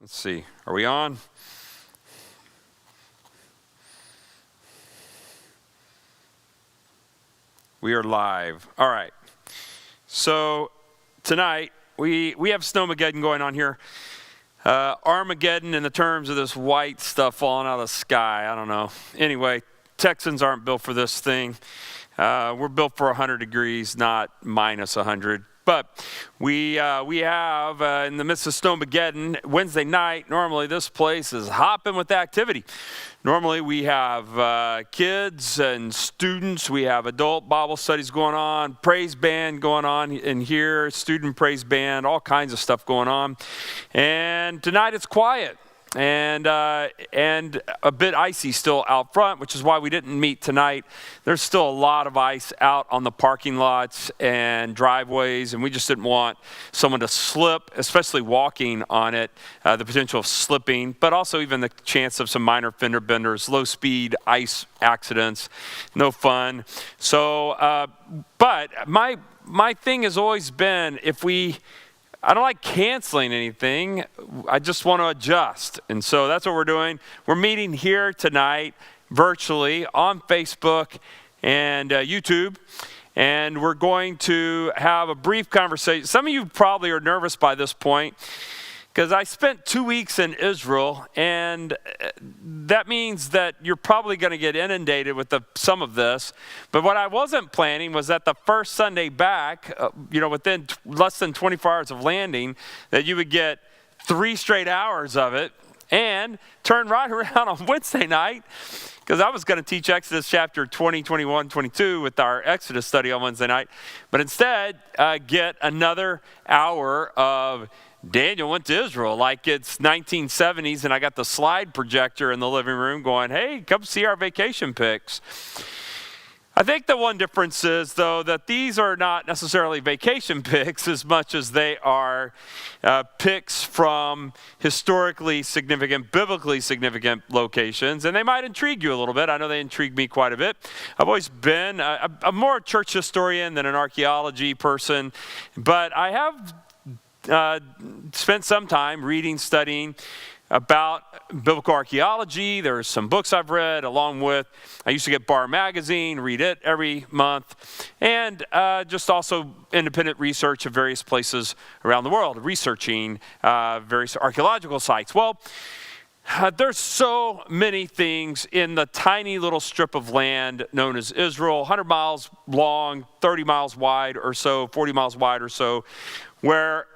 Let's see, are we on? We are live. All right. So tonight we have Snowmageddon going on here. Armageddon in the terms of this white stuff falling out of the sky. I don't know. Anyway, Texans aren't built for this thing. We're built for 100 degrees, not minus 100. But we have, in the midst of Snowmageddon, Wednesday night, normally this place is hopping with activity. Normally we have kids and students, we have adult Bible studies going on, praise band going on in here, student praise band, all kinds of stuff going on. And tonight it's quiet. And a bit icy still out front, which is why we didn't meet tonight. There's still a lot of ice out on the parking lots and driveways, and we just didn't want someone to slip, especially walking on it, the potential of slipping, but also even the chance of some minor fender benders, low-speed ice accidents, no fun. So, but my thing has always been, I don't like canceling anything. I just want to adjust. And so that's what we're doing. We're meeting here tonight virtually on Facebook and YouTube. And we're going to have a brief conversation. Some of you probably are nervous by this point because I spent 2 weeks in Israel, and that means that you're probably going to get inundated with some of this. But what I wasn't planning was that the first Sunday back, within less than 24 hours of landing, that you would get 3 straight hours of it and turn right around on Wednesday night, because I was going to teach Exodus chapter 20, 21, 22 with our Exodus study on Wednesday night, but instead get another hour of Daniel went to Israel like it's 1970s, and I got the slide projector in the living room going, hey, come see our vacation pics. I think the one difference is, though, that these are not necessarily vacation pics as much as they are pics from historically significant, biblically significant locations, and they might intrigue you a little bit. I know they intrigue me quite a bit. I've always been a more church historian than an archaeology person, but I have spent some time reading, studying about biblical archaeology. There's some books I've read, along with, I used to get Bar Magazine, read it every month, and just also independent research of various places around the world, researching various archaeological sites. Well, there's so many things in the tiny little strip of land known as Israel, 100 miles long, 30 miles wide or so, 40 miles wide or so, where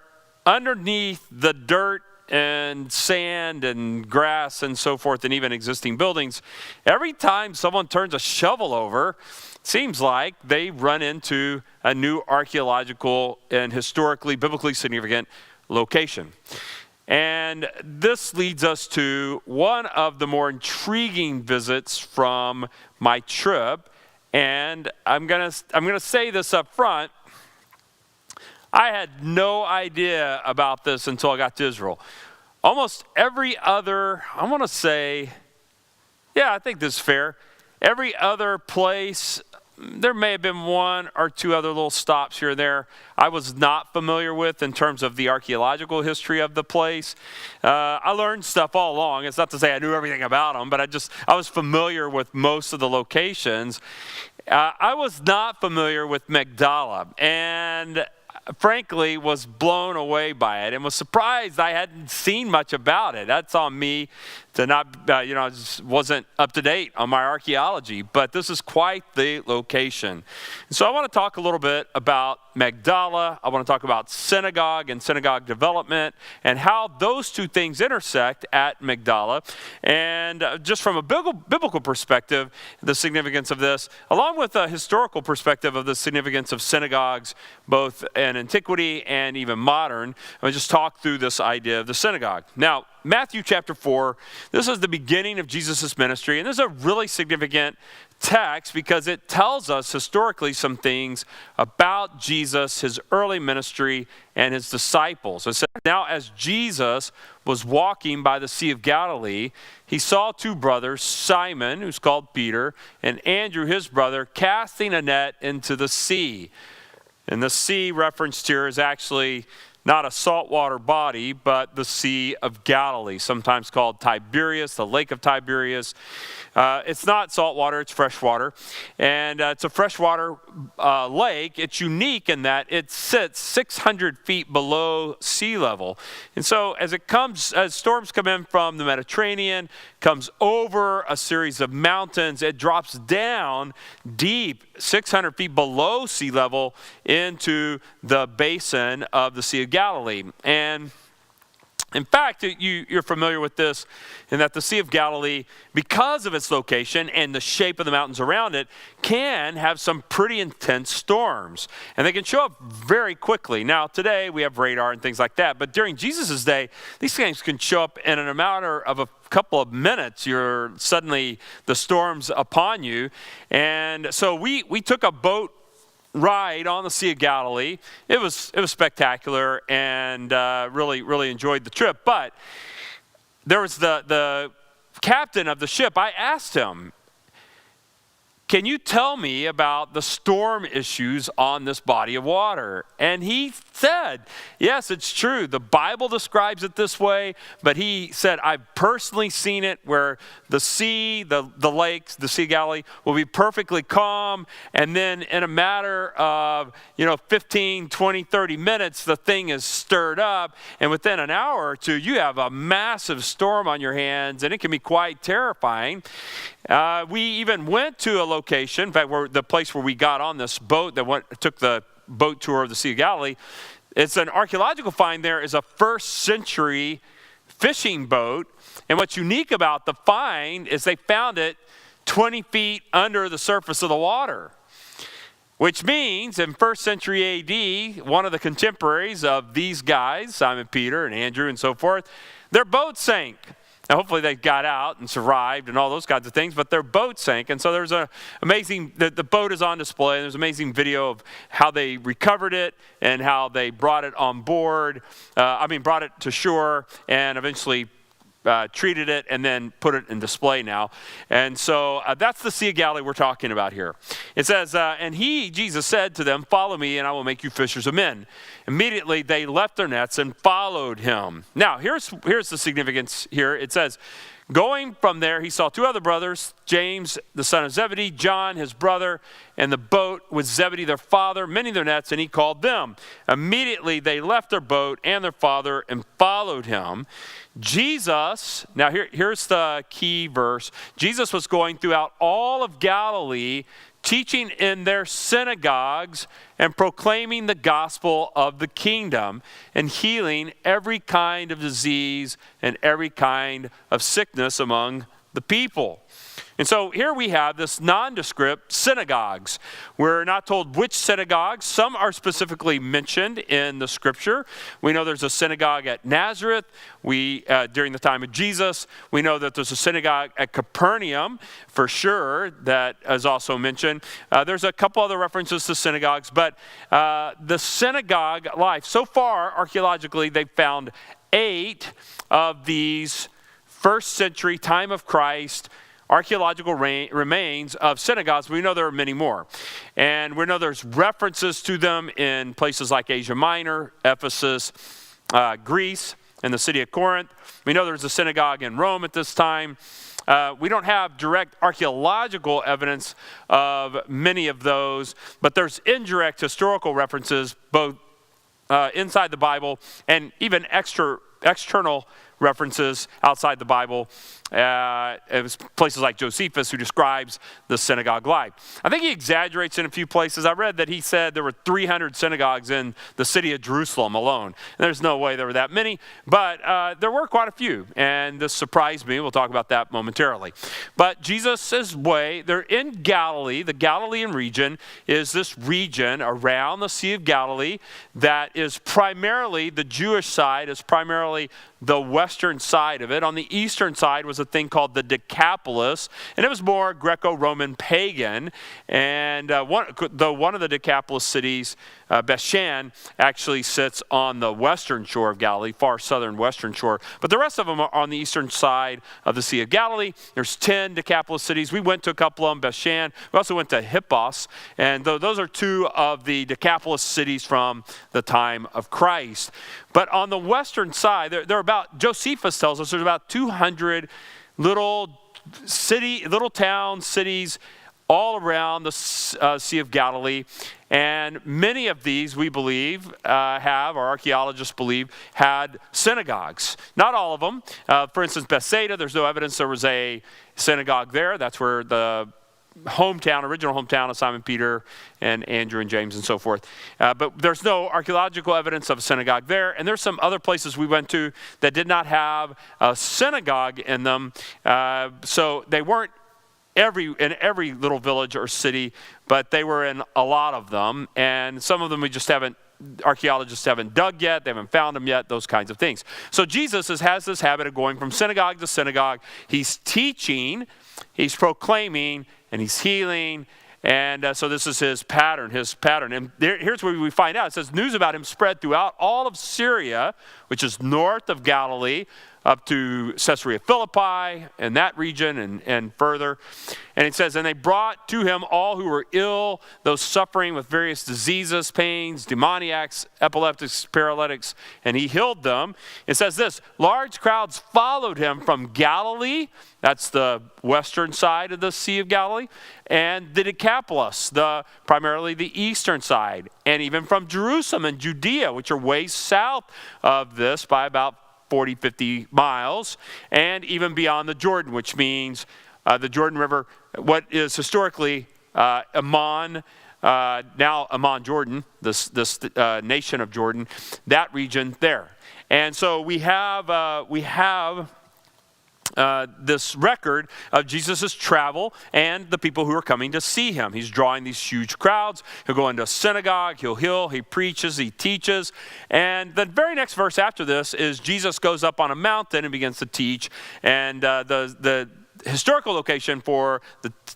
underneath the dirt and sand and grass and so forth, and even existing buildings, every time someone turns a shovel over, it seems like they run into a new archaeological and historically, biblically significant location. And this leads us to one of the more intriguing visits from my trip. And I'm gonna say this up front. I had no idea about this until I got to Israel. Almost every other, I want to say, I think this is fair. Every other place, there may have been one or two other little stops here and there I was not familiar with in terms of the archaeological history of the place. I learned stuff all along. It's not to say I knew everything about them, but I was familiar with most of the locations. I was not familiar with Magdella, and frankly was blown away by it and was surprised I hadn't seen much about it. That's on me to not, just wasn't up to date on my archaeology, but this is quite the location. So I want to talk a little bit about Magdella. I want to talk about synagogue and synagogue development and how those two things intersect at Magdella. And just from a biblical perspective, the significance of this, along with a historical perspective of the significance of synagogues, both in antiquity and even modern, I'll just talk through this idea of the synagogue. Now, Matthew chapter 4, this is the beginning of Jesus' ministry, and this is a really significant text because it tells us historically some things about Jesus, his early ministry, and his disciples. It says, now as Jesus was walking by the Sea of Galilee, he saw two brothers, Simon, who's called Peter, and Andrew, his brother, casting a net into the sea. And the sea referenced here is actually not a saltwater body, but the Sea of Galilee, sometimes called Tiberias, the Lake of Tiberias. It's not saltwater, it's freshwater. And it's a freshwater lake. It's unique in that it sits 600 feet below sea level. And so as storms come in from the Mediterranean, comes over a series of mountains, it drops down deep, 600 feet below sea level, into the basin of the Sea of Galilee. And in fact, you're familiar with this in that the Sea of Galilee, because of its location and the shape of the mountains around it, can have some pretty intense storms. And they can show up very quickly. Now, today we have radar and things like that, but during Jesus' day, these things can show up in a matter of a couple of minutes. You're suddenly, the storm's upon you. And so we took a boat ride on the Sea of Galilee. It was spectacular, and really enjoyed the trip. But there was the captain of the ship. I asked him, can you tell me about the storm issues on this body of water? And he said, yes, it's true. The Bible describes it this way, but he said, I've personally seen it where the sea, the lakes, the Sea of Galilee will be perfectly calm. And then in a matter of, 15, 20, 30 minutes, the thing is stirred up. And within an hour or two, you have a massive storm on your hands, and it can be quite terrifying. We even went to a location, in fact, the place where we got on this boat that took the boat tour of the Sea of Galilee. It's an archaeological find. There is a first century fishing boat. And what's unique about the find is they found it 20 feet under the surface of the water. Which means in first century AD, one of the contemporaries of these guys, Simon Peter and Andrew and so forth, their boat sank. Now, hopefully they got out and survived and all those kinds of things, but their boat sank. And so there's the boat is on display. There's an amazing video of how they recovered it and how they brought it on board. Brought it to shore and eventually treated it and then put it in display now. And so that's the Sea of Galilee we're talking about here. It says, and Jesus said to them, follow me and I will make you fishers of men. Immediately they left their nets and followed him. Now here's the significance here. It says, going from there, he saw two other brothers, James, the son of Zebedee, John, his brother, and the boat with Zebedee, their father, mending their nets, and he called them. Immediately they left their boat and their father and followed him. Jesus, now here's the key verse. Jesus was going throughout all of Galilee, teaching in their synagogues and proclaiming the gospel of the kingdom and healing every kind of disease and every kind of sickness among the people. And so here we have this nondescript synagogues. We're not told which synagogues. Some are specifically mentioned in the scripture. We know there's a synagogue at Nazareth. During the time of Jesus, we know that there's a synagogue at Capernaum for sure that is also mentioned. There's a couple other references to synagogues, but the synagogue life, so far archaeologically, they've found 8 of these first century time of Christ archaeological remains of synagogues. We know there are many more. And we know there's references to them in places like Asia Minor, Ephesus, Greece, and the city of Corinth. We know there's a synagogue in Rome at this time. We don't have direct archaeological evidence of many of those, but there's indirect historical references both inside the Bible and even external references outside the Bible. It was places like Josephus who describes the synagogue life. I think he exaggerates in a few places. I read that he said there were 300 synagogues in the city of Jerusalem alone. And there's no way there were that many, but there were quite a few. And this surprised me. We'll talk about that momentarily. But Jesus' way, they're in Galilee. The Galilean region is this region around the Sea of Galilee that is primarily, the Jewish side is primarily the western western side of it. On the eastern side was a thing called the Decapolis, and it was more Greco-Roman pagan. And one of the Decapolis cities, Bethshan, actually sits on the western shore of Galilee, far southern western shore. But the rest of them are on the eastern side of the Sea of Galilee. There's 10 Decapolis cities. We went to a couple of them, Bethshan. We also went to Hippos, and those are two of the Decapolis cities from the time of Christ. But on the western side, there are about, Josephus tells us, there's about 200 little town cities all around the Sea of Galilee. And many of these, we believe, or archaeologists believe, had synagogues. Not all of them. For instance, Bethsaida, there's no evidence there was a synagogue there. That's where the original hometown of Simon Peter and Andrew and James and so forth. But there's no archaeological evidence of a synagogue there. And there's some other places we went to that did not have a synagogue in them. So they weren't in every little village or city, but they were in a lot of them. And some of them archaeologists haven't dug yet, they haven't found them yet, those kinds of things. So Jesus has this habit of going from synagogue to synagogue. He's teaching, he's proclaiming, and he's healing. And so this is his pattern. And here's where we find out. It says, news about him spread throughout all of Syria, which is north of Galilee, up to Caesarea Philippi and that region and further. And it says, and they brought to him all who were ill, those suffering with various diseases, pains, demoniacs, epileptics, paralytics, and he healed them. It says this, large crowds followed him from Galilee, that's the western side of the Sea of Galilee, and the Decapolis, primarily the eastern side, and even from Jerusalem and Judea, which are way south of this by about 40, 50 miles, and even beyond the Jordan, which means the Jordan River, what is historically Amman, now Amman, Jordan, this nation of Jordan, that region there. And so we have this record of Jesus' travel and the people who are coming to see him. He's drawing these huge crowds. He'll go into a synagogue, he'll heal, he preaches, he teaches. And the very next verse after this is Jesus goes up on a mountain and begins to teach. And the historical location for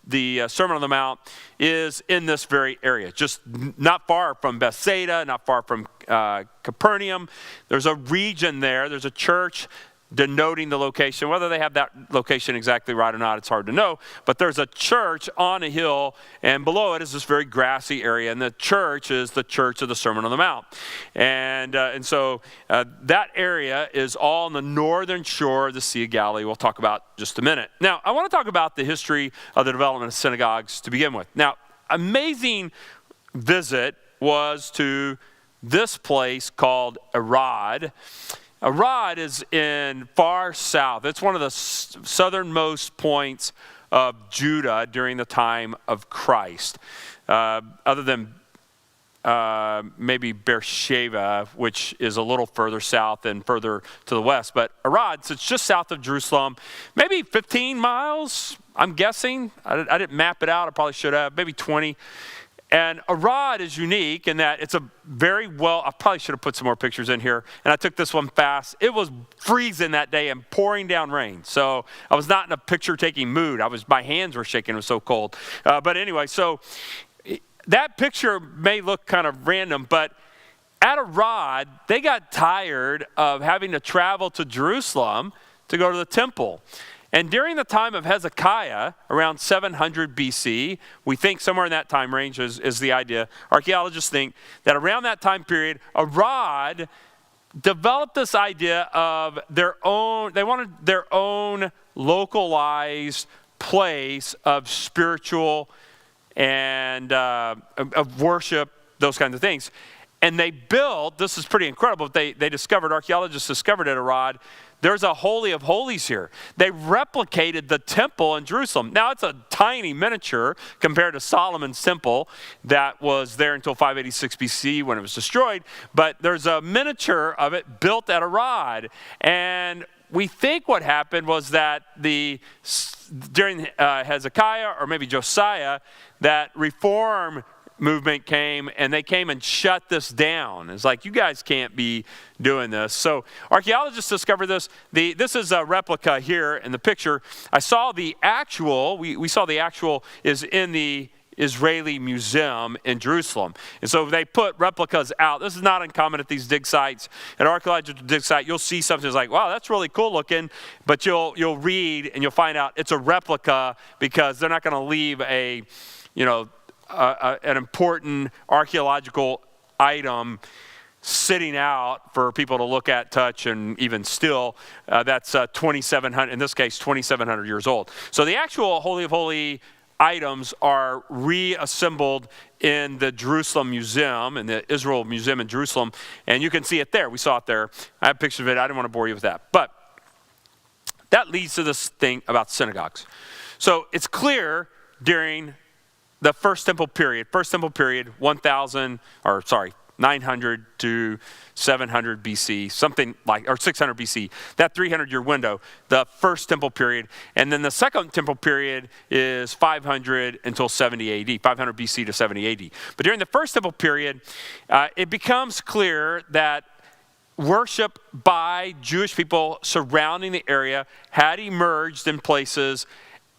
the Sermon on the Mount is in this very area, just not far from Bethsaida, not far from Capernaum. There's a region there, there's a church denoting the location. Whether they have that location exactly right or not, it's hard to know. But there's a church on a hill, and below it is this very grassy area. And the church is the church of the Sermon on the Mount. And so that area is all on the northern shore of the Sea of Galilee. We'll talk about just a minute. Now, I want to talk about the history of the development of synagogues to begin with. Now, amazing visit was to this place called Arad. Arad is in far south. It's one of the southernmost points of Judah during the time of Christ, other than maybe Beersheba, which is a little further south and further to the west. But Arad sits just south of Jerusalem, maybe 15 miles, I'm guessing. I didn't map it out. I probably should have, maybe 20. And Arad is unique in that it's I probably should have put some more pictures in here, and I took this one fast. It was freezing that day and pouring down rain. So I was not in a picture-taking mood. My hands were shaking, it was so cold. But anyway, so that picture may look kind of random, but at Arad, they got tired of having to travel to Jerusalem to go to the temple. And during the time of Hezekiah, around 700 BC, we think somewhere in that time range is the idea. Archaeologists think that around that time period, Arad developed this idea of they wanted their own localized place of spiritual and of worship, those kinds of things. And they built, this is pretty incredible, archaeologists discovered at Arad, there's a Holy of Holies here. They replicated the temple in Jerusalem. Now, it's a tiny miniature compared to Solomon's temple that was there until 586 BC when it was destroyed. But there's a miniature of it built at Arad. And we think what happened was that during Hezekiah or maybe Josiah, that reform movement came, and they came and shut this down. It's like, you guys can't be doing this. So archaeologists discovered this. This is a replica here in the picture. I saw the actual, we saw the actual is in the Israeli Museum in Jerusalem. And so they put replicas out. This is not uncommon at these dig sites. At an archaeological dig site, you'll see something that's like, wow, that's really cool looking, but you'll read and you'll find out it's a replica because they're not going to leave an important archaeological item sitting out for people to look at, touch, and even still. That's 2,700, in this case, 2,700 years old. So the actual Holy of Holy items are reassembled in the Jerusalem Museum, in the Israel Museum in Jerusalem, and you can see it there. We saw it there. I have pictures of it. I didn't want to bore you with that. But that leads to this thing about synagogues. So it's clear during the First Temple period, 900 to 700 BC, something like, or 600 BC, that 300-year window, the First Temple period. And then the Second Temple period is 500 until 70 AD, 500 BC to 70 AD. But during the First Temple period, it becomes clear that worship by Jewish people surrounding the area had emerged in places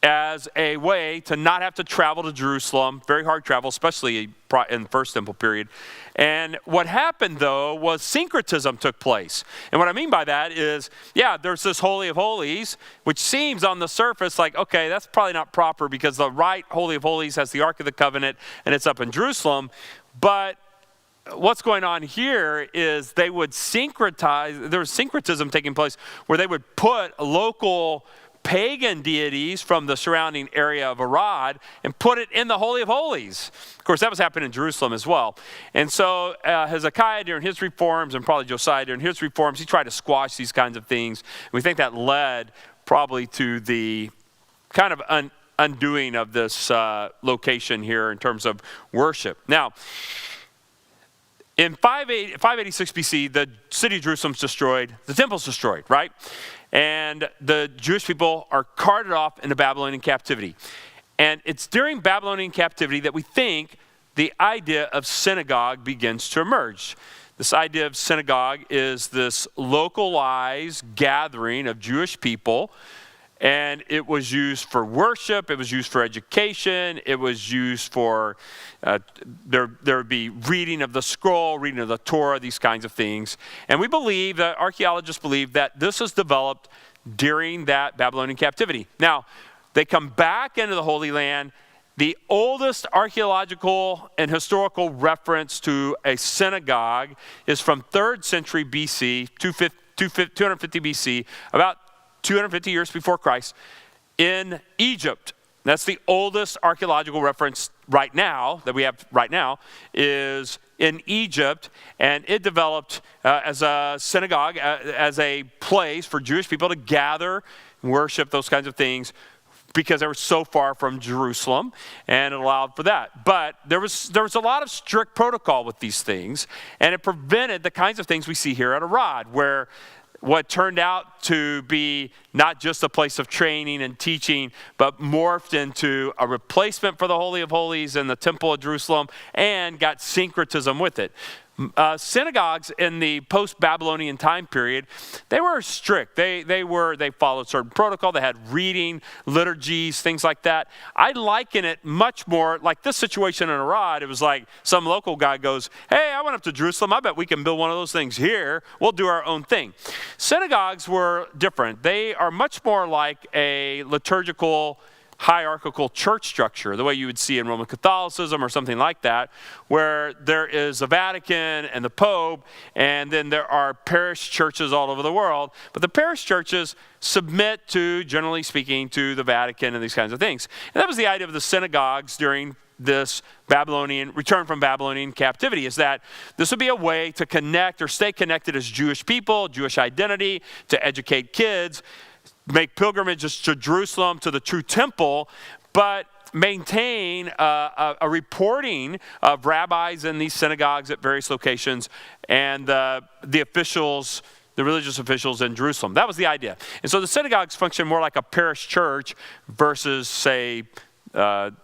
as a way to not have to travel to Jerusalem, very hard travel, especially in the First Temple period. And what happened, though, was syncretism took place. And what I mean by that is, there's this Holy of Holies, which seems on the surface like, okay, that's probably not proper because the right Holy of Holies has the Ark of the Covenant and it's up in Jerusalem. But what's going on here is they would syncretize, there was syncretism taking place where they would put local pagan deities from the surrounding area of Arad and put it in the Holy of Holies. Of course, that was happening in Jerusalem as well. And so Hezekiah during his reforms, and probably Josiah during his reforms, he tried to squash these kinds of things. We think that led probably to the kind of undoing of this location here in terms of worship. Now, in 586 BC, the city of Jerusalem's destroyed, the temple's destroyed, right? And the Jewish people are carted off into Babylonian captivity. And it's during Babylonian captivity that we think the idea of synagogue begins to emerge. This idea of synagogue is this localized gathering of Jewish people, and it was used for worship, it was used for education, it was used for, there would be reading of the scroll, reading of the Torah, these kinds of things. And we believe, that archaeologists believe, that this was developed during that Babylonian captivity. Now, they come back into the Holy Land. The oldest archaeological and historical reference to a synagogue is from 3rd century BC, 250 BC, about 250 years before Christ, in Egypt. That's the oldest archaeological reference right now, that we have right now, is in Egypt. And it developed as a synagogue, as a place for Jewish people to gather, worship, those kinds of things, because they were so far from Jerusalem, and it allowed for that. But there was a lot of strict protocol with these things, and it prevented the kinds of things we see here at Arad, where what turned out to be not just a place of training and teaching, but morphed into a replacement for the Holy of Holies in the Temple of Jerusalem, and got syncretism with it. Synagogues in the post-Babylonian time period, they were strict. They followed certain protocol. They had reading, liturgies, things like that. I liken it much more like this situation in Arad. It was like some local guy goes, hey, I went up to Jerusalem. I bet we can build one of those things here. We'll do our own thing. Synagogues were different. They are much more like a liturgical hierarchical church structure, the way you would see in Roman Catholicism or something like that, where there is a Vatican and the Pope, and then there are parish churches all over the world. But the parish churches submit to, generally speaking, to the Vatican and these kinds of things. And that was the idea of the synagogues during this return from Babylonian captivity, is that this would be a way to connect or stay connected as Jewish people, Jewish identity, to educate kids, make pilgrimages to Jerusalem, to the true temple, but maintain a reporting of rabbis in these synagogues at various locations, and the officials, the religious officials in Jerusalem. That was the idea. And so the synagogues function more like a parish church versus, say, the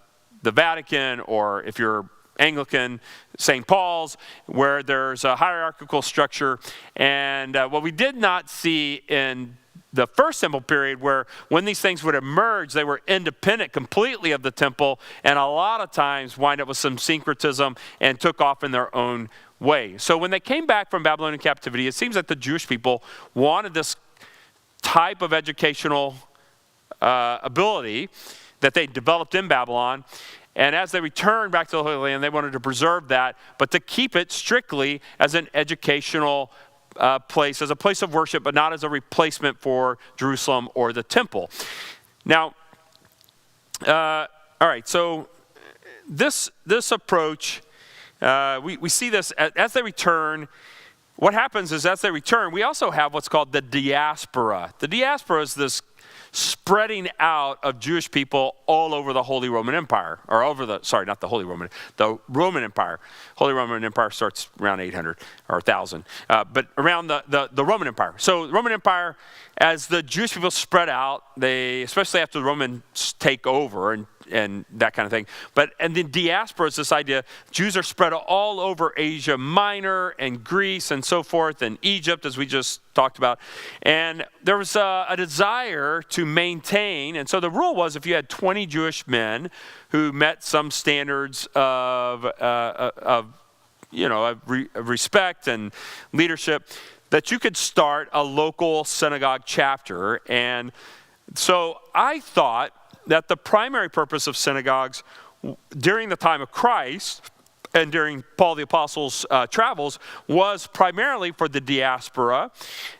Vatican, or if you're Anglican St. Paul's, where there's a hierarchical structure. And what we did not see in the first temple period, where when these things would emerge, they were independent completely of the temple, and a lot of times wind up with some syncretism and took off in their own way. So when they came back from Babylonian captivity, it seems that the Jewish people wanted this type of educational ability that they developed in Babylon. And as they returned back to the Holy Land, they wanted to preserve that, but to keep it strictly as an educational place, as a place of worship, but not as a replacement for Jerusalem or the temple. Now, all right, so this approach, we see this as they return. What happens is as they return, we also have what's called the diaspora. The diaspora is this spreading out of Jewish people all over the Holy Roman Empire, or the Roman Empire. Holy Roman Empire starts around 800 or 1000, but around the Roman Empire. So the Roman Empire, as the Jewish people spread out, they, especially after the Romans take over and that kind of thing. And the diaspora is this idea, Jews are spread all over Asia Minor and Greece and so forth, and Egypt, as we just talked about. And there was a desire to maintain, and so the rule was if you had 20 Jewish men who met some standards of respect and leadership, that you could start a local synagogue chapter. And so I thought that the primary purpose of synagogues during the time of Christ and during Paul the Apostle's travels was primarily for the diaspora,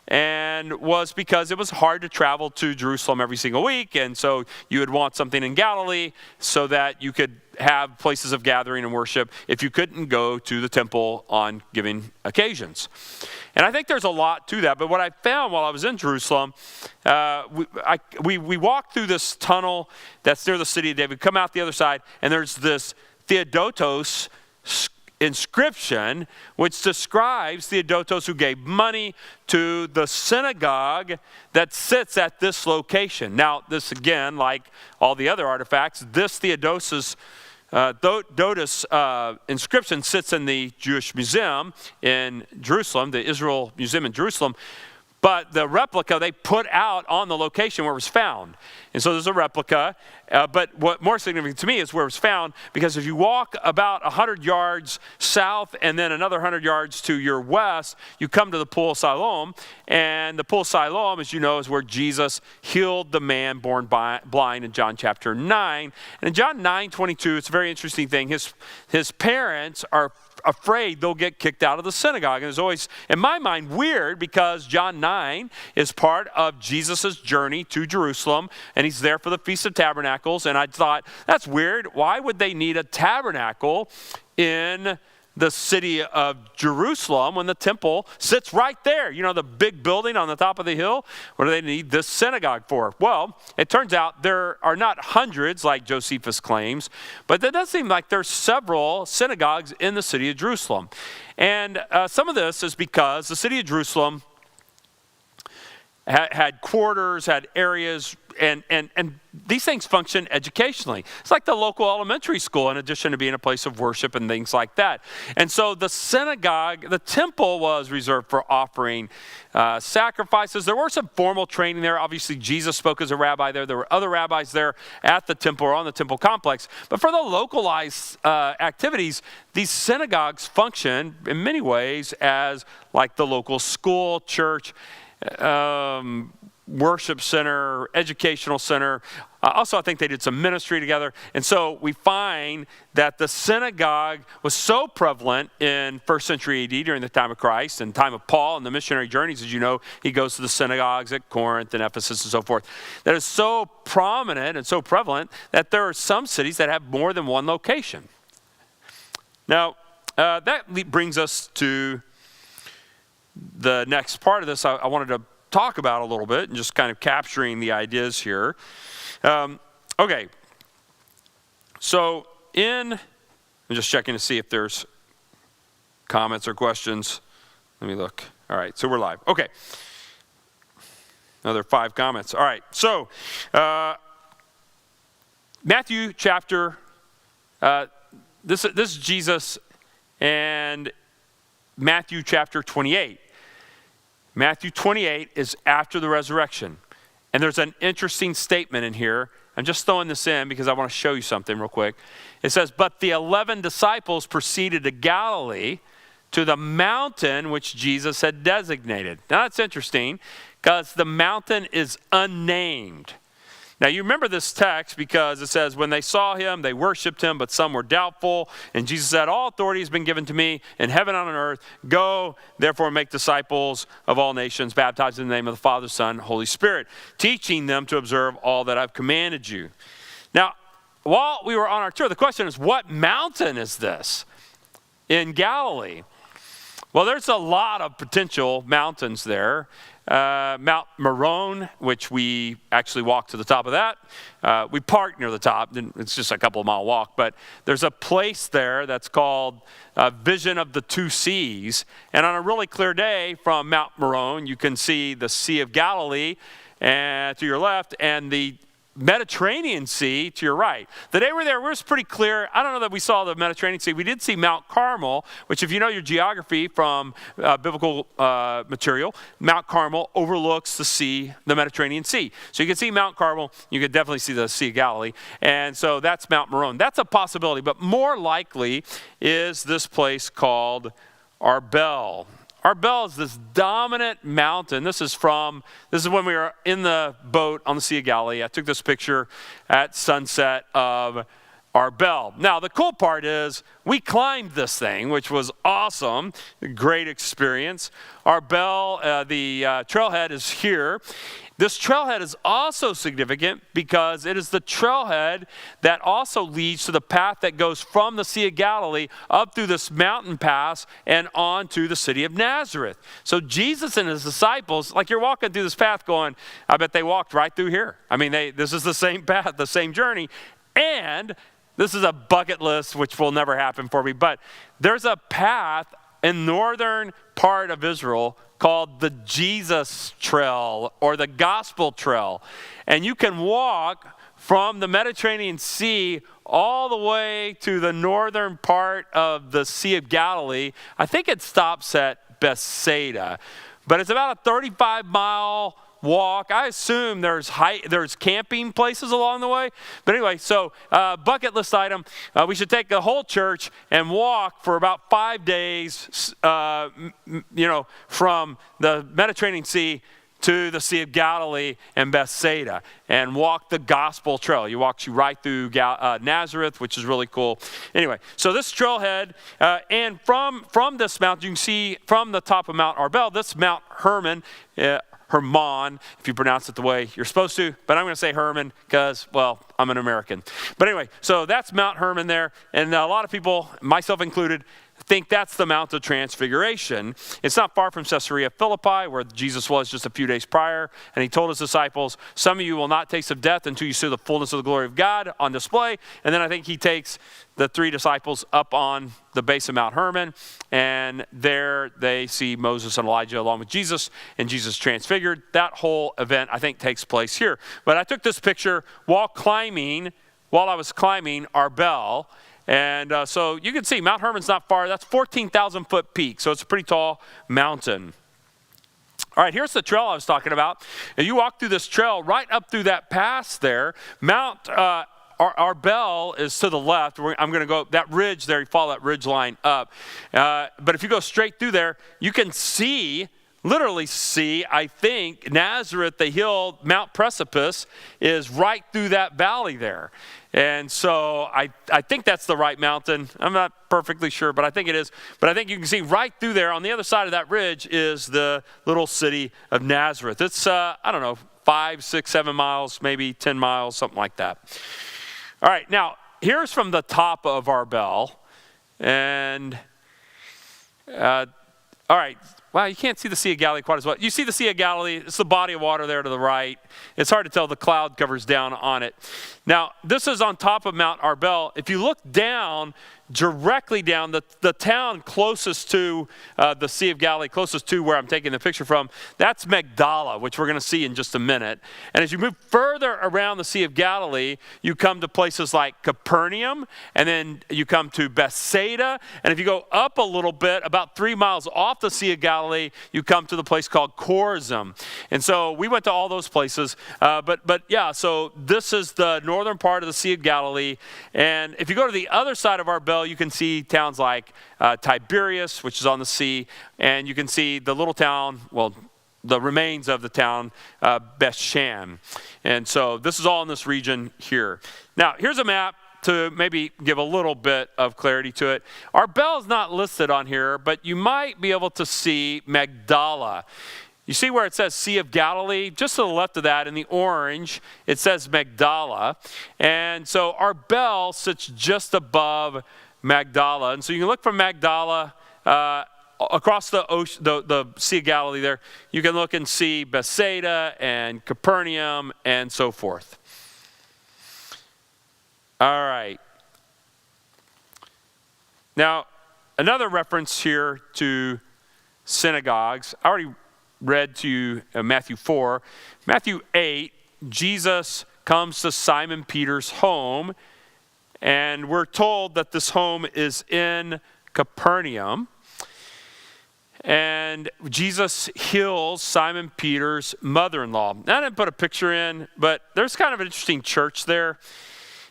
and was because it was hard to travel to Jerusalem every single week, and so you would want something in Galilee so that you could have places of gathering and worship if you couldn't go to the temple on given occasions. And I think there's a lot to that, but what I found while I was in Jerusalem, we walked through this tunnel that's near the city of David, come out the other side, and there's this Theodotos inscription which describes Theodotos, who gave money to the synagogue that sits at this location. Now, this again, like all the other artifacts, this Theodotos inscription sits in the Jewish Museum in Jerusalem, the Israel Museum in Jerusalem. But the replica they put out on the location where it was found. And so there's a replica. But what more significant to me is where it was found, because if you walk about 100 yards south and then another 100 yards to your west, you come to the Pool of Siloam. And the Pool of Siloam, as you know, is where Jesus healed the man born blind in John chapter 9. And in John 9:22, it's a very interesting thing. His parents are afraid they'll get kicked out of the synagogue. And it's always, in my mind, weird, because John 9 is part of Jesus' journey to Jerusalem, and he's there for the Feast of Tabernacles. And I thought, that's weird. Why would they need a tabernacle in the city of Jerusalem when the temple sits right there? You know, the big building on the top of the hill. What do they need this synagogue for? Well, it turns out there are not hundreds like Josephus claims, but it does seem like there's several synagogues in the city of Jerusalem. And some of this is because the city of Jerusalem had quarters, had areas, and these things function educationally. It's like the local elementary school, in addition to being a place of worship and things like that. And so the synagogue, the temple, was reserved for offering sacrifices. There were some formal training there. Obviously, Jesus spoke as a rabbi there. There were other rabbis there at the temple or on the temple complex. But for the localized activities, these synagogues function in many ways as like the local school, church, worship center, educational center. Also, I think they did some ministry together. And so we find that the synagogue was so prevalent in 1st century AD during the time of Christ and time of Paul and the missionary journeys. As you know, he goes to the synagogues at Corinth and Ephesus and so forth. That is so prominent and so prevalent that there are some cities that have more than one location. Now, that brings us to the next part of this I wanted to talk about a little bit, and just kind of capturing the ideas here. Okay, so I'm just checking to see if there's comments or questions. Let me look. All right, so we're live. Okay, another 5 comments. All right, so Matthew chapter this is Jesus and Matthew chapter 28. Matthew 28 is after the resurrection. And there's an interesting statement in here. I'm just throwing this in because I want to show you something real quick. It says, but the 11 disciples proceeded to Galilee, to the mountain which Jesus had designated. Now that's interesting because the mountain is unnamed. Now you remember this text because it says, when they saw him, they worshiped him, but some were doubtful. And Jesus said, all authority has been given to me in heaven and on earth. Go, therefore, make disciples of all nations, baptizing in the name of the Father, Son, Holy Spirit, teaching them to observe all that I've commanded you. Now, while we were on our tour, the question is, what mountain is this in Galilee? Well, there's a lot of potential mountains there. Mount Meron, which we actually walked to the top of that. We parked near the top. It's just a couple of mile walk. But there's a place there that's called Vision of the Two Seas. And on a really clear day from Mount Meron, you can see the Sea of Galilee to your left and the Mediterranean Sea to your right. The day we were there, it was pretty clear. I don't know that we saw the Mediterranean Sea. We did see Mount Carmel, which if you know your geography from biblical material, Mount Carmel overlooks the sea, the Mediterranean Sea. So you can see Mount Carmel. You can definitely see the Sea of Galilee. And so that's Mount Meron. That's a possibility. But more likely is this place called Arbel. Arbel is this dominant mountain. This is when we were in the boat on the Sea of Galilee. I took this picture at sunset of Arbel. Now, the cool part is we climbed this thing, which was awesome. Great experience. Arbel, the trailhead is here. This trailhead is also significant because it is the trailhead that also leads to the path that goes from the Sea of Galilee up through this mountain pass and on to the city of Nazareth. So Jesus and his disciples, like you're walking through this path going, I bet they walked right through here. I mean, this is the same path, the same journey. And this is a bucket list, which will never happen for me, but there's a path in northern part of Israel called the Jesus Trail or the Gospel Trail. And you can walk from the Mediterranean Sea all the way to the northern part of the Sea of Galilee. I think it stops at Bethsaida, but it's about a 35-mile walk. I assume there's camping places along the way. But anyway, so bucket list item. We should take the whole church and walk for about 5 days, from the Mediterranean Sea to the Sea of Galilee and Bethsaida and walk the Gospel Trail. You walk right through Nazareth, which is really cool. Anyway, so this trailhead, and from this mountain, you can see from the top of Mount Arbel, this Mount Hermon, Hermon, if you pronounce it the way you're supposed to, but I'm going to say Hermon because, well, I'm an American. But anyway, so that's Mount Hermon there, and a lot of people, myself included, think that's the Mount of Transfiguration. It's not far from Caesarea Philippi, where Jesus was just a few days prior, and he told his disciples, some of you will not taste of death until you see the fullness of the glory of God on display. And then I think he takes the 3 disciples up on the base of Mount Hermon, and there they see Moses and Elijah along with Jesus, and Jesus transfigured. That whole event, I think, takes place here. But I took this picture while I was climbing Arbel. And so you can see Mount Hermon's not far. That's 14,000 foot peak. So it's a pretty tall mountain. All right, here's the trail I was talking about. And you walk through this trail right up through that pass there. Mount Arbel is to the left. I'm going to go that ridge there. You follow that ridge line up. But if you go straight through there, you can literally see, I think, Nazareth, the hill, Mount Precipice, is right through that valley there. And so I think that's the right mountain. I'm not perfectly sure, but I think it is. But I think you can see right through there on the other side of that ridge is the little city of Nazareth. It's, 5, 6, 7 miles, maybe 10 miles, something like that. All right, now, here's from the top of Arbel. And, all right. Wow, you can't see the Sea of Galilee quite as well. You see the Sea of Galilee. It's the body of water there to the right. It's hard to tell. The cloud covers down on it. Now, this is on top of Mount Arbel. If you look down, directly down, the town closest to the Sea of Galilee, closest to where I'm taking the picture from, that's Magdella, which we're going to see in just a minute. And as you move further around the Sea of Galilee, you come to places like Capernaum, and then you come to Bethsaida. And if you go up a little bit, about 3 miles off the Sea of Galilee, you come to the place called Chorazin. And so we went to all those places. But yeah, so this is the northern part of the Sea of Galilee. And if you go to the other side of our belt, you can see towns like Tiberias, which is on the sea, and you can see the little town, well, the remains of the town, Bethshan. And so this is all in this region here. Now, here's a map to maybe give a little bit of clarity to it. Our bell is not listed on here, but you might be able to see Magdella. You see where it says Sea of Galilee? Just to the left of that in the orange, it says Magdella. And so our bell sits just above Magdella. And so you can look from Magdalla across the ocean, the Sea of Galilee there. You can look and see Bethsaida and Capernaum and so forth. All right. Now, another reference here to synagogues. I already read to you Matthew 4. Matthew 8, Jesus comes to Simon Peter's home, and we're told that this home is in Capernaum. And Jesus heals Simon Peter's mother-in-law. Now, I didn't put a picture in, but there's kind of an interesting church there.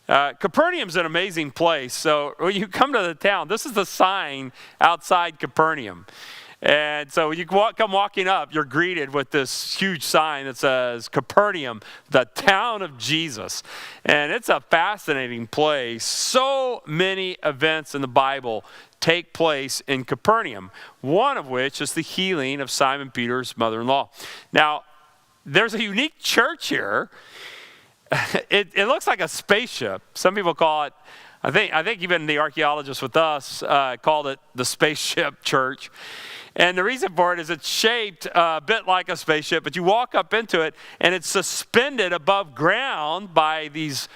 Capernaum's an amazing place. So when you come to the town, this is the sign outside Capernaum. And so when you come walking up, you're greeted with this huge sign that says Capernaum, the town of Jesus. And it's a fascinating place. So many events in the Bible take place in Capernaum, one of which is the healing of Simon Peter's mother-in-law. Now, there's a unique church here. It looks like a spaceship. Some people call it, I think even the archaeologists with us called it the spaceship church. And the reason for it is it's shaped a bit like a spaceship, but you walk up into it and it's suspended above ground by these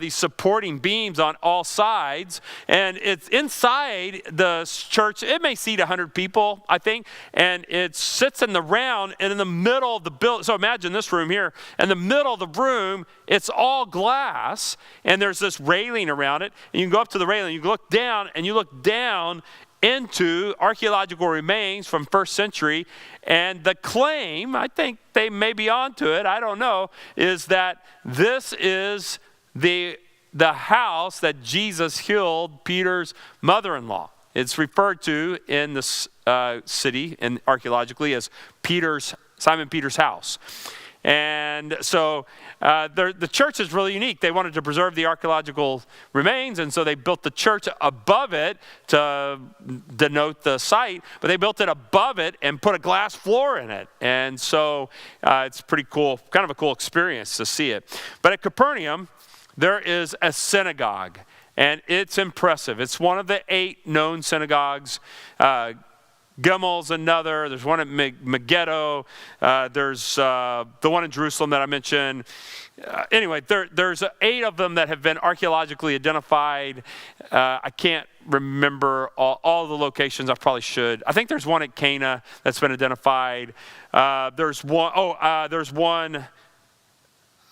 supporting beams on all sides. And it's inside the church. It may seat 100 people, I think. And it sits in the round and in the middle of the building. So imagine this room here. In the middle of the room, it's all glass. And there's this railing around it. And you can go up to the railing. You look down and you look down into archaeological remains from first century. And the claim, I think they may be onto it, I don't know, is that this is the house that Jesus healed Peter's mother-in-law. It's referred to in this city and archaeologically as Simon Peter's house. And so the church is really unique. They wanted to preserve the archaeological remains, and so they built the church above it to denote the site, but they built it above it and put a glass floor in it. And so it's pretty cool, kind of a cool experience to see it. But at Capernaum, there is a synagogue, and it's impressive. It's one of the 8 known synagogues. Gimmel's another. There's one at Megiddo. There's the one in Jerusalem that I mentioned. Anyway, there's 8 of them that have been archaeologically identified. I can't remember all the locations. I probably should. I think there's one at Cana that's been identified. There's one.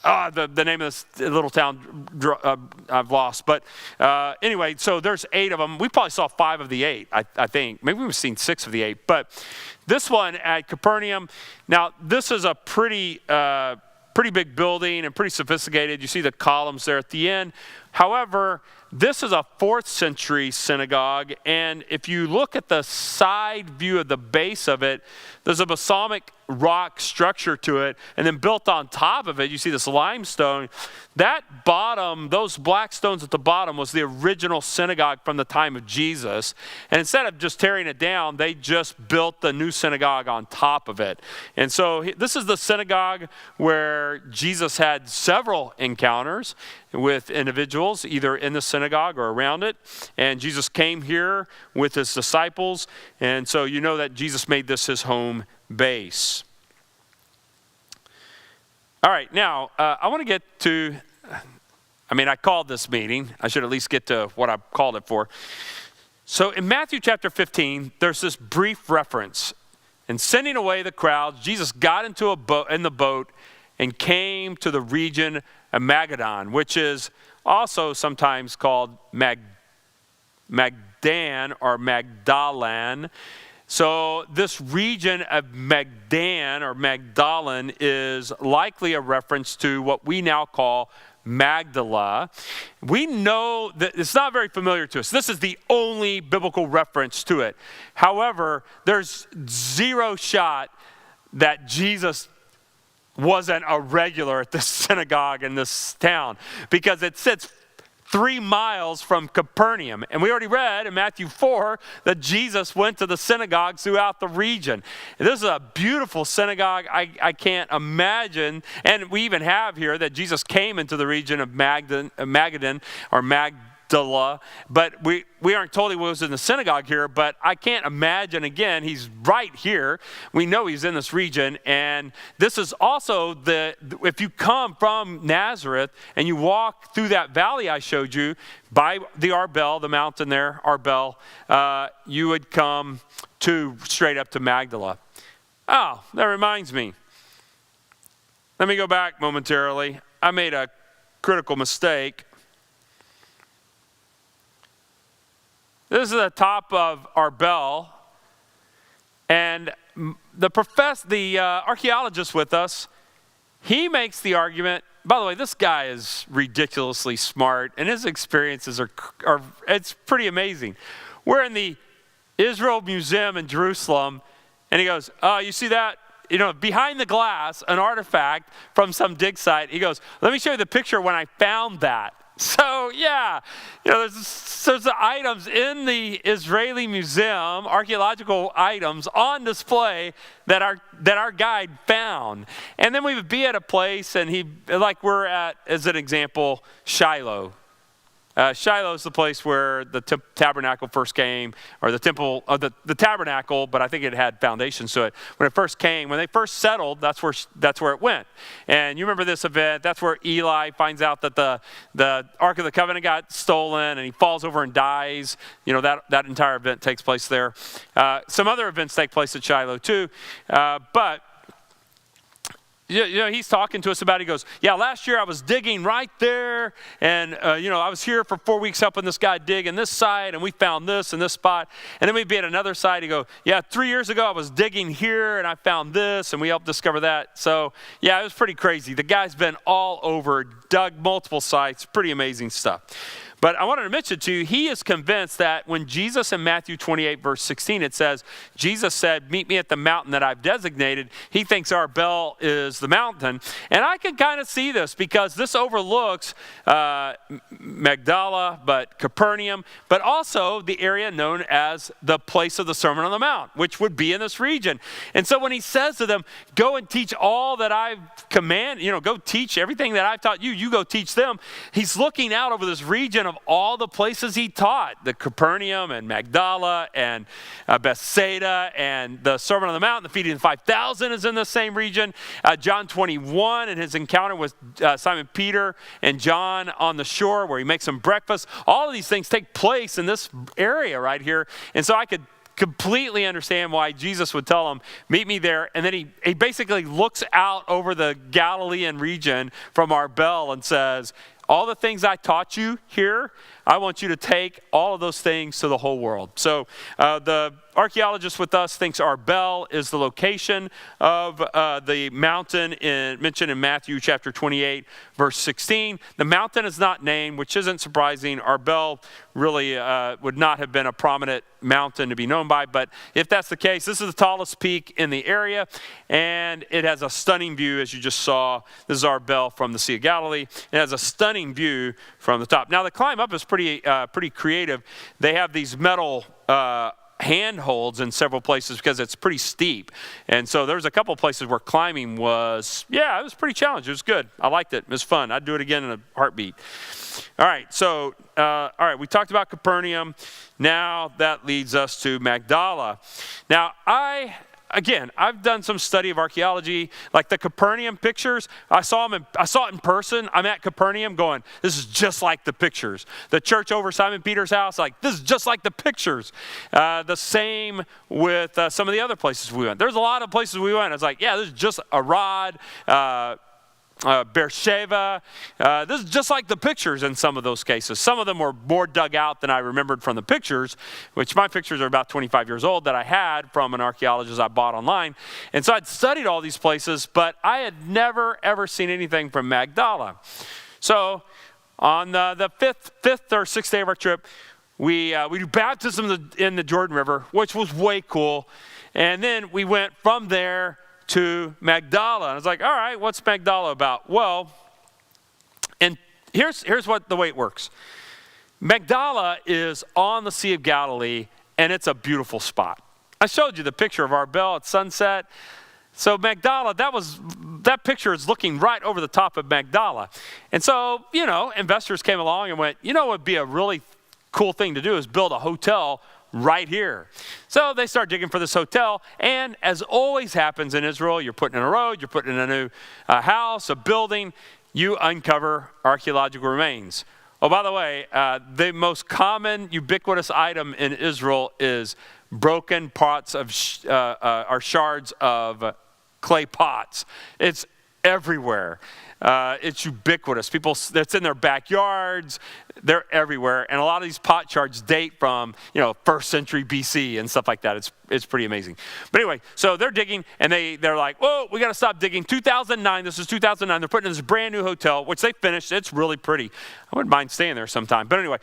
The name of this little town I've lost. But anyway, so there's 8 of them. We probably saw 5 of the 8, I think. Maybe we've seen 6 of the 8. But this one at Capernaum, now this is a pretty big building and pretty sophisticated. You see the columns there at the end. However, this is a 4th century synagogue, and if you look at the side view of the base of it, there's a balsamic rock structure to it, and then built on top of it, you see this limestone. That bottom, those black stones at the bottom, was the original synagogue from the time of Jesus. And instead of just tearing it down, they just built the new synagogue on top of it. And so this is the synagogue where Jesus had several encounters with individuals, either in the synagogue or around it. And Jesus came here with his disciples. And so you know that Jesus made this his home base. All right, now I want to get to, I called this meeting. I should at least get to what I called it for. So in Matthew chapter 15, there's this brief reference. And sending away the crowds, Jesus got into the boat and came to the region of Magadan, which is also sometimes called Magdan or Magdallan. So this region of Magdan or Magdallan is likely a reference to what we now call Magdella. We know that it's not very familiar to us. This is the only biblical reference to it. However, there's zero shot that Jesus wasn't a regular at this synagogue in this town, because it sits 3 miles from Capernaum. And we already read in Matthew 4 that Jesus went to the synagogues throughout the region. This is a beautiful synagogue. I can't imagine. And we even have here that Jesus came into the region of Magadan or Magdella. But we aren't told he was in the synagogue here. But I can't imagine, again, he's right here. We know he's in this region. And this is also if you come from Nazareth and you walk through that valley I showed you by the Arbel, the mountain there, Arbel, you would come straight up to Magdella. Oh, that reminds me. Let me go back momentarily. I made a critical mistake. This is the top of Arbel, and the archaeologist with us, he makes the argument. By the way, this guy is ridiculously smart, and his experiences are it's pretty amazing. We're in the Israel Museum in Jerusalem, and he goes, "Oh, you see that? Behind the glass, an artifact from some dig site." He goes, "Let me show you the picture when I found that." So yeah, there's items in the Israeli Museum, archaeological items on display that our guide found. And then we would be at a place, and we're at, as an example, Shiloh. Shiloh is the place where the tabernacle first came, or the temple of the tabernacle, but I think it had foundations to it. When it first came, when they first settled, that's where it went. And you remember this event? That's where Eli finds out that the Ark of the Covenant got stolen, and he falls over and dies. That entire event takes place there. Some other events take place at Shiloh too, but. He's talking to us about it. He goes, "Yeah, last year I was digging right there, and I was here for 4 weeks helping this guy dig in this site, and we found this in this spot." And then we'd be at another site. He'd go, "Yeah, 3 years ago I was digging here, and I found this, and we helped discover that." So yeah, it was pretty crazy. The guy's been all over, dug multiple sites, pretty amazing stuff. But I wanted to mention to you, he is convinced that when Jesus in Matthew 28, verse 16, it says, Jesus said, "Meet me at the mountain that I've designated." He thinks Arbel is the mountain. And I can kind of see this because this overlooks Magdella, but Capernaum, but also the area known as the place of the Sermon on the Mount, which would be in this region. And so when he says to them, "Go and teach all that I've commanded, go teach everything that I've taught you, you go teach them," he's looking out over this region of all the places he taught, the Capernaum and Magdala and Bethsaida and the Sermon on the Mount, the feeding of the 5,000 is in the same region. John 21 and his encounter with Simon Peter and John on the shore where he makes them breakfast. All of these things take place in this area right here. And so I could completely understand why Jesus would tell them, "Meet me there." And then he basically looks out over the Galilean region from Arbel and says, "All the things I taught you here, I want you to take all of those things to the whole world." So the archaeologist with us thinks Arbel is the location of the mountain mentioned in Matthew chapter 28, verse 16. The mountain is not named, which isn't surprising. Arbel really would not have been a prominent mountain to be known by, but if that's the case, this is the tallest peak in the area, and it has a stunning view, as you just saw. This is Arbel from the Sea of Galilee. It has a stunning view from the top. Now, the climb up is pretty creative. They have these metal handholds in several places because it's pretty steep. And so there's a couple of places where climbing was, it was pretty challenging. It was good. I liked it. It was fun. I'd do it again in a heartbeat. All right, so, we talked about Capernaum. Now that leads us to Magdala. Now, again, I've done some study of archaeology, like the Capernaum pictures. I saw it in person. I'm at Capernaum going, this is just like the pictures. The church over Simon Peter's house, like, this is just like the pictures. The same with some of the other places we went. There's a lot of places we went. I was like, yeah, this is just Arad, Beersheba. This is just like the pictures in some of those cases. Some of them were more dug out than I remembered from the pictures, which my pictures are about 25 years old that I had from an archaeologist I bought online. And so I'd studied all these places, but I had never, ever seen anything from Magdella. So on the fifth or sixth day of our trip, we do baptism in the Jordan River, which was way cool. And then we went from there to Magdella. And I was like, all right, what's Magdella about? Well, and here's what the way it works. Magdella is on the Sea of Galilee, and it's a beautiful spot. I showed you the picture of our bell at sunset. So Magdella, that picture is looking right over the top of Magdella. And so, investors came along and went, what would be a really cool thing to do is build a hotel right here. So they start digging for this hotel, and as always happens in Israel, you're putting in a road, you're putting in a new house, a building, you uncover archaeological remains. Oh, by the way, the most common ubiquitous item in Israel is broken pots of shards of clay pots. It's everywhere. It's ubiquitous. People, it's in their backyards. They're everywhere. And a lot of these pot shards date from, 1st century BC and stuff like that. It's pretty amazing. But anyway, so they're digging, and they're like, whoa, we got to stop digging. 2009, this is 2009. They're putting in this brand new hotel, which they finished. It's really pretty. I wouldn't mind staying there sometime. But anyway,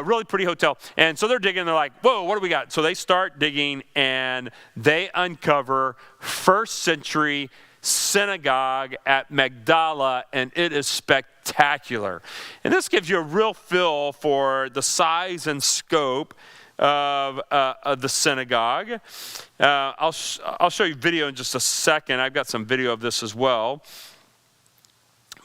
really pretty hotel. And so they're digging. They're like, whoa, what do we got? So they start digging, and they uncover 1st century synagogue at Magdella, and it is spectacular. And this gives you a real feel for the size and scope of the synagogue. I'll show you video in just a second. I've got some video of this as well.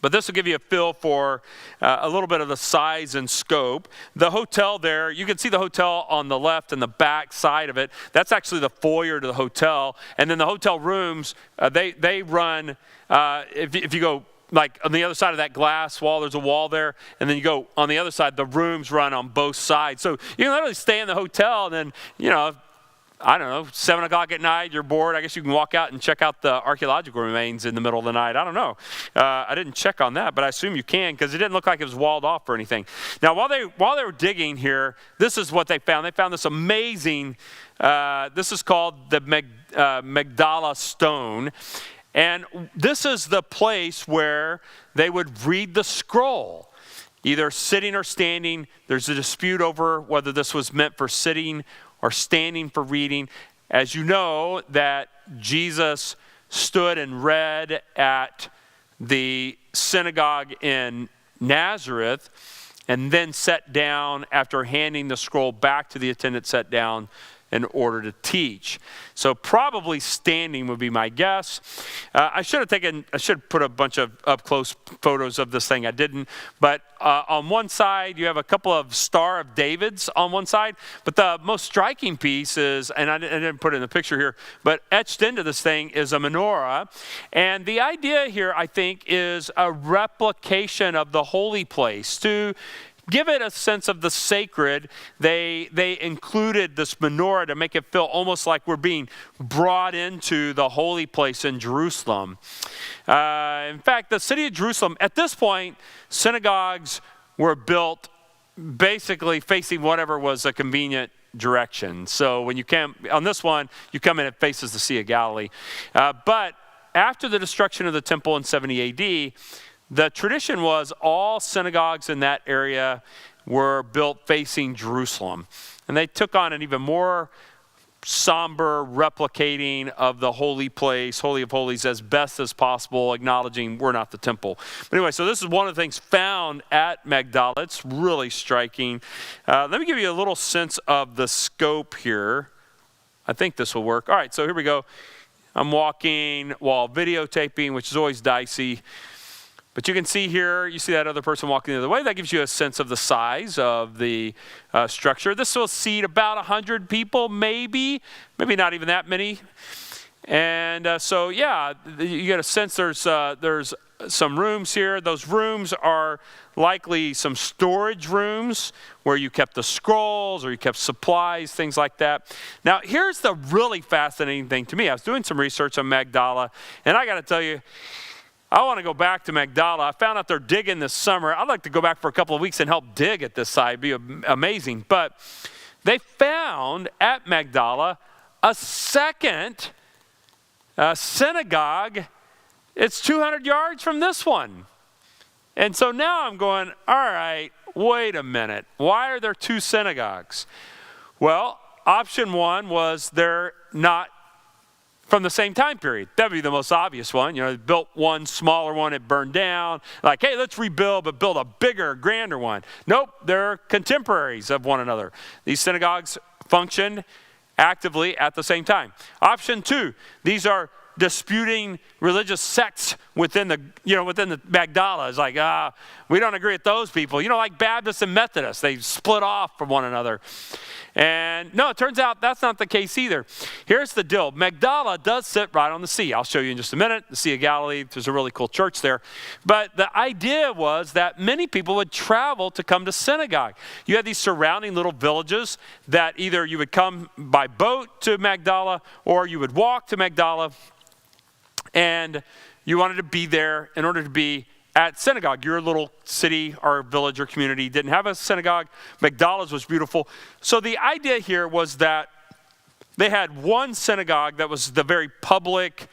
But this will give you a feel for a little bit of the size and scope. The hotel there, you can see the hotel on the left and the back side of it. That's actually the foyer to the hotel. And then the hotel rooms, they run, if you go like on the other side of that glass wall, there's a wall there. And then you go on the other side, the rooms run on both sides. So you can literally stay in the hotel and then, I don't know, 7 o'clock at night, you're bored. I guess you can walk out and check out the archaeological remains in the middle of the night. I don't know. I didn't check on that, but I assume you can because it didn't look like it was walled off or anything. Now, while they were digging here, this is what they found. They found this amazing, this is called the Magdella stone. And this is the place where they would read the scroll, either sitting or standing. There's a dispute over whether this was meant for sitting or standing for reading. As you know, that Jesus stood and read at the synagogue in Nazareth and then sat down after handing the scroll back to the attendant, sat down in order to teach. So probably standing would be my guess. I should put a bunch of up close photos of this thing. I didn't. But on one side, you have a couple of Star of Davids on one side. But the most striking piece is, and I didn't put it in the picture here, but etched into this thing is a menorah. And the idea here, I think, is a replication of the holy place. To give it a sense of the sacred, they included this menorah to make it feel almost like we're being brought into the holy place in Jerusalem. In fact, the city of Jerusalem, at this point, synagogues were built basically facing whatever was a convenient direction. So when you came on this one, you come in, it faces the Sea of Galilee. But after the destruction of the temple in 70 AD, the tradition was all synagogues in that area were built facing Jerusalem. And they took on an even more somber replicating of the holy place, Holy of Holies, as best as possible, acknowledging we're not the temple. But anyway, so this is one of the things found at Magdella. It's really striking. Let me give you a little sense of the scope here. I think this will work. All right, so here we go. I'm walking while videotaping, which is always dicey. But you can see here, you see that other person walking the other way. That gives you a sense of the size of the structure. This will seat about 100 people, maybe not even that many. And so, yeah, you get a sense there's some rooms here. Those rooms are likely some storage rooms where you kept the scrolls or you kept supplies, things like that. Now, here's the really fascinating thing to me. I was doing some research on Magdella, and I got to tell you, I want to go back to Magdella. I found out they're digging this summer. I'd like to go back for a couple of weeks and help dig at this site. It'd be amazing. But they found at Magdella a second synagogue. It's 200 yards from this one. And so now I'm going, all right, wait a minute. Why are there two synagogues? Well, option one was they're not from the same time period. That would be the most obvious one. You know, they built one smaller one, it burned down. Like, hey, let's rebuild, but build a bigger, grander one. Nope, they're contemporaries of one another. These synagogues function actively at the same time. Option two, these are disputing religious sects within the Magdella. It's like, we don't agree with those people. You know, like Baptists and Methodists, they split off from one another. And no, it turns out that's not the case either. Here's the deal. Magdella does sit right on the sea. I'll show you in just a minute. The Sea of Galilee, there's a really cool church there. But the idea was that many people would travel to come to synagogue. You had these surrounding little villages that either you would come by boat to Magdella or you would walk to Magdalla. And you wanted to be there in order to be at synagogue. Your little city or village or community didn't have a synagogue. Magdalla's was beautiful. So the idea here was that they had one synagogue that was the very public,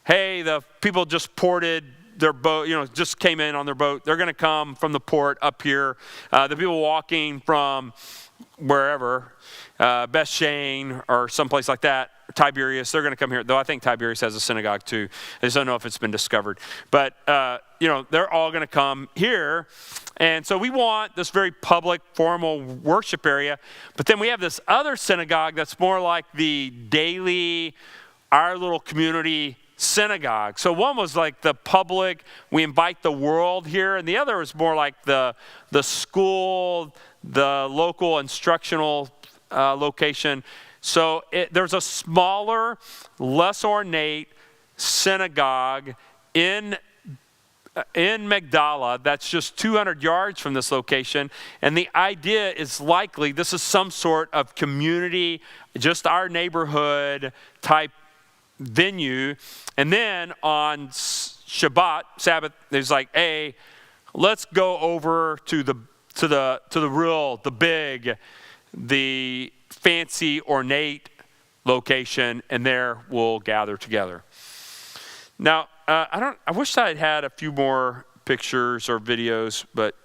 hey, the people just ported their boat, just came in on their boat. They're going to come from the port up here. The people walking from wherever, Bethshane or someplace like that, Tiberias, they're going to come here. Though I think Tiberias has a synagogue too. I just don't know if it's been discovered. But, they're all going to come here. And so we want this very public, formal worship area. But then we have this other synagogue that's more like the daily, our little community synagogue. So one was like the public, we invite the world here. And the other was more like the school, the local instructional location. So there's a smaller, less ornate synagogue in Magdalla that's just 200 yards from this location. And the idea is likely this is some sort of community, just our neighborhood type venue. And then on Shabbat, Sabbath, there's like, hey, let's go over to the real, the big, the fancy, ornate location, and there we'll gather together. Now, I wish I had a few more pictures or videos, but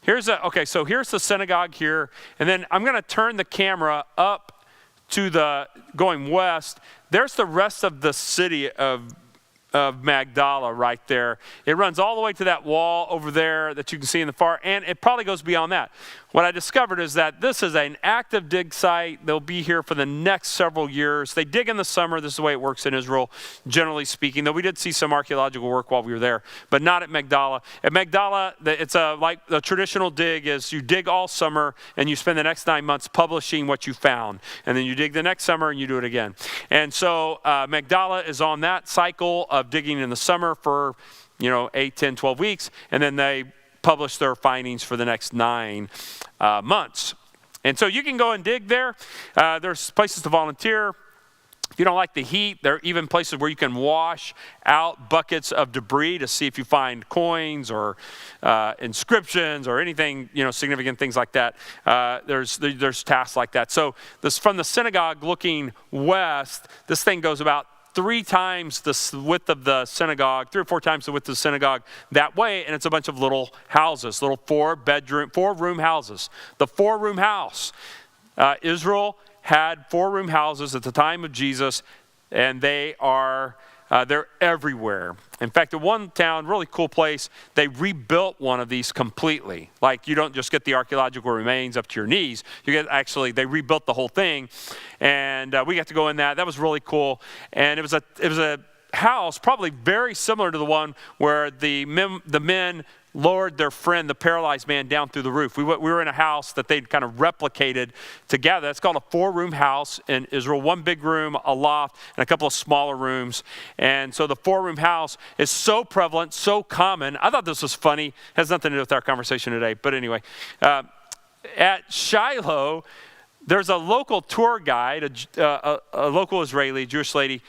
here's the synagogue here, and then I'm going to turn the camera up to going west. There's the rest of the city of Magdalla right there. It runs all the way to that wall over there that you can see in the far, and it probably goes beyond that. What I discovered is that this is an active dig site. They'll be here for the next several years. They dig in the summer. This is the way it works in Israel, generally speaking, though we did see some archaeological work while we were there, but not at Magdalla. At Magdalla, it's like the traditional dig is you dig all summer and you spend the next 9 months publishing what you found. And then you dig the next summer and you do it again. And so Magdalla is on that cycle of digging in the summer for 8, 10, 12 weeks, and then they publish their findings for the next 9 months. And so you can go and dig there. There's places to volunteer. If you don't like the heat, there are even places where you can wash out buckets of debris to see if you find coins or inscriptions or anything, significant things like that. There's tasks like that. So this from the synagogue looking west, this thing goes about 3 times the width of the synagogue, 3 or 4 times the width of the synagogue that way, and it's a bunch of little houses, little 4-room houses. The 4-room house. Israel had 4-room houses at the time of Jesus, and they're everywhere. In fact, in one town, really cool place, they rebuilt one of these completely. Like, you don't just get the archaeological remains up to your knees. They rebuilt the whole thing, and we got to go in that. That was really cool, and it was a house probably very similar to the one where the men lowered their friend, the paralyzed man, down through the roof. We were in a house that they'd kind of replicated together. It's called a 4-room house in Israel, 1 big room, a loft, and a couple of smaller rooms. And so the 4-room house is so prevalent, so common. I thought this was funny. It has nothing to do with our conversation today. But anyway, at Shiloh, there's a local tour guide, a local Israeli, Jewish lady,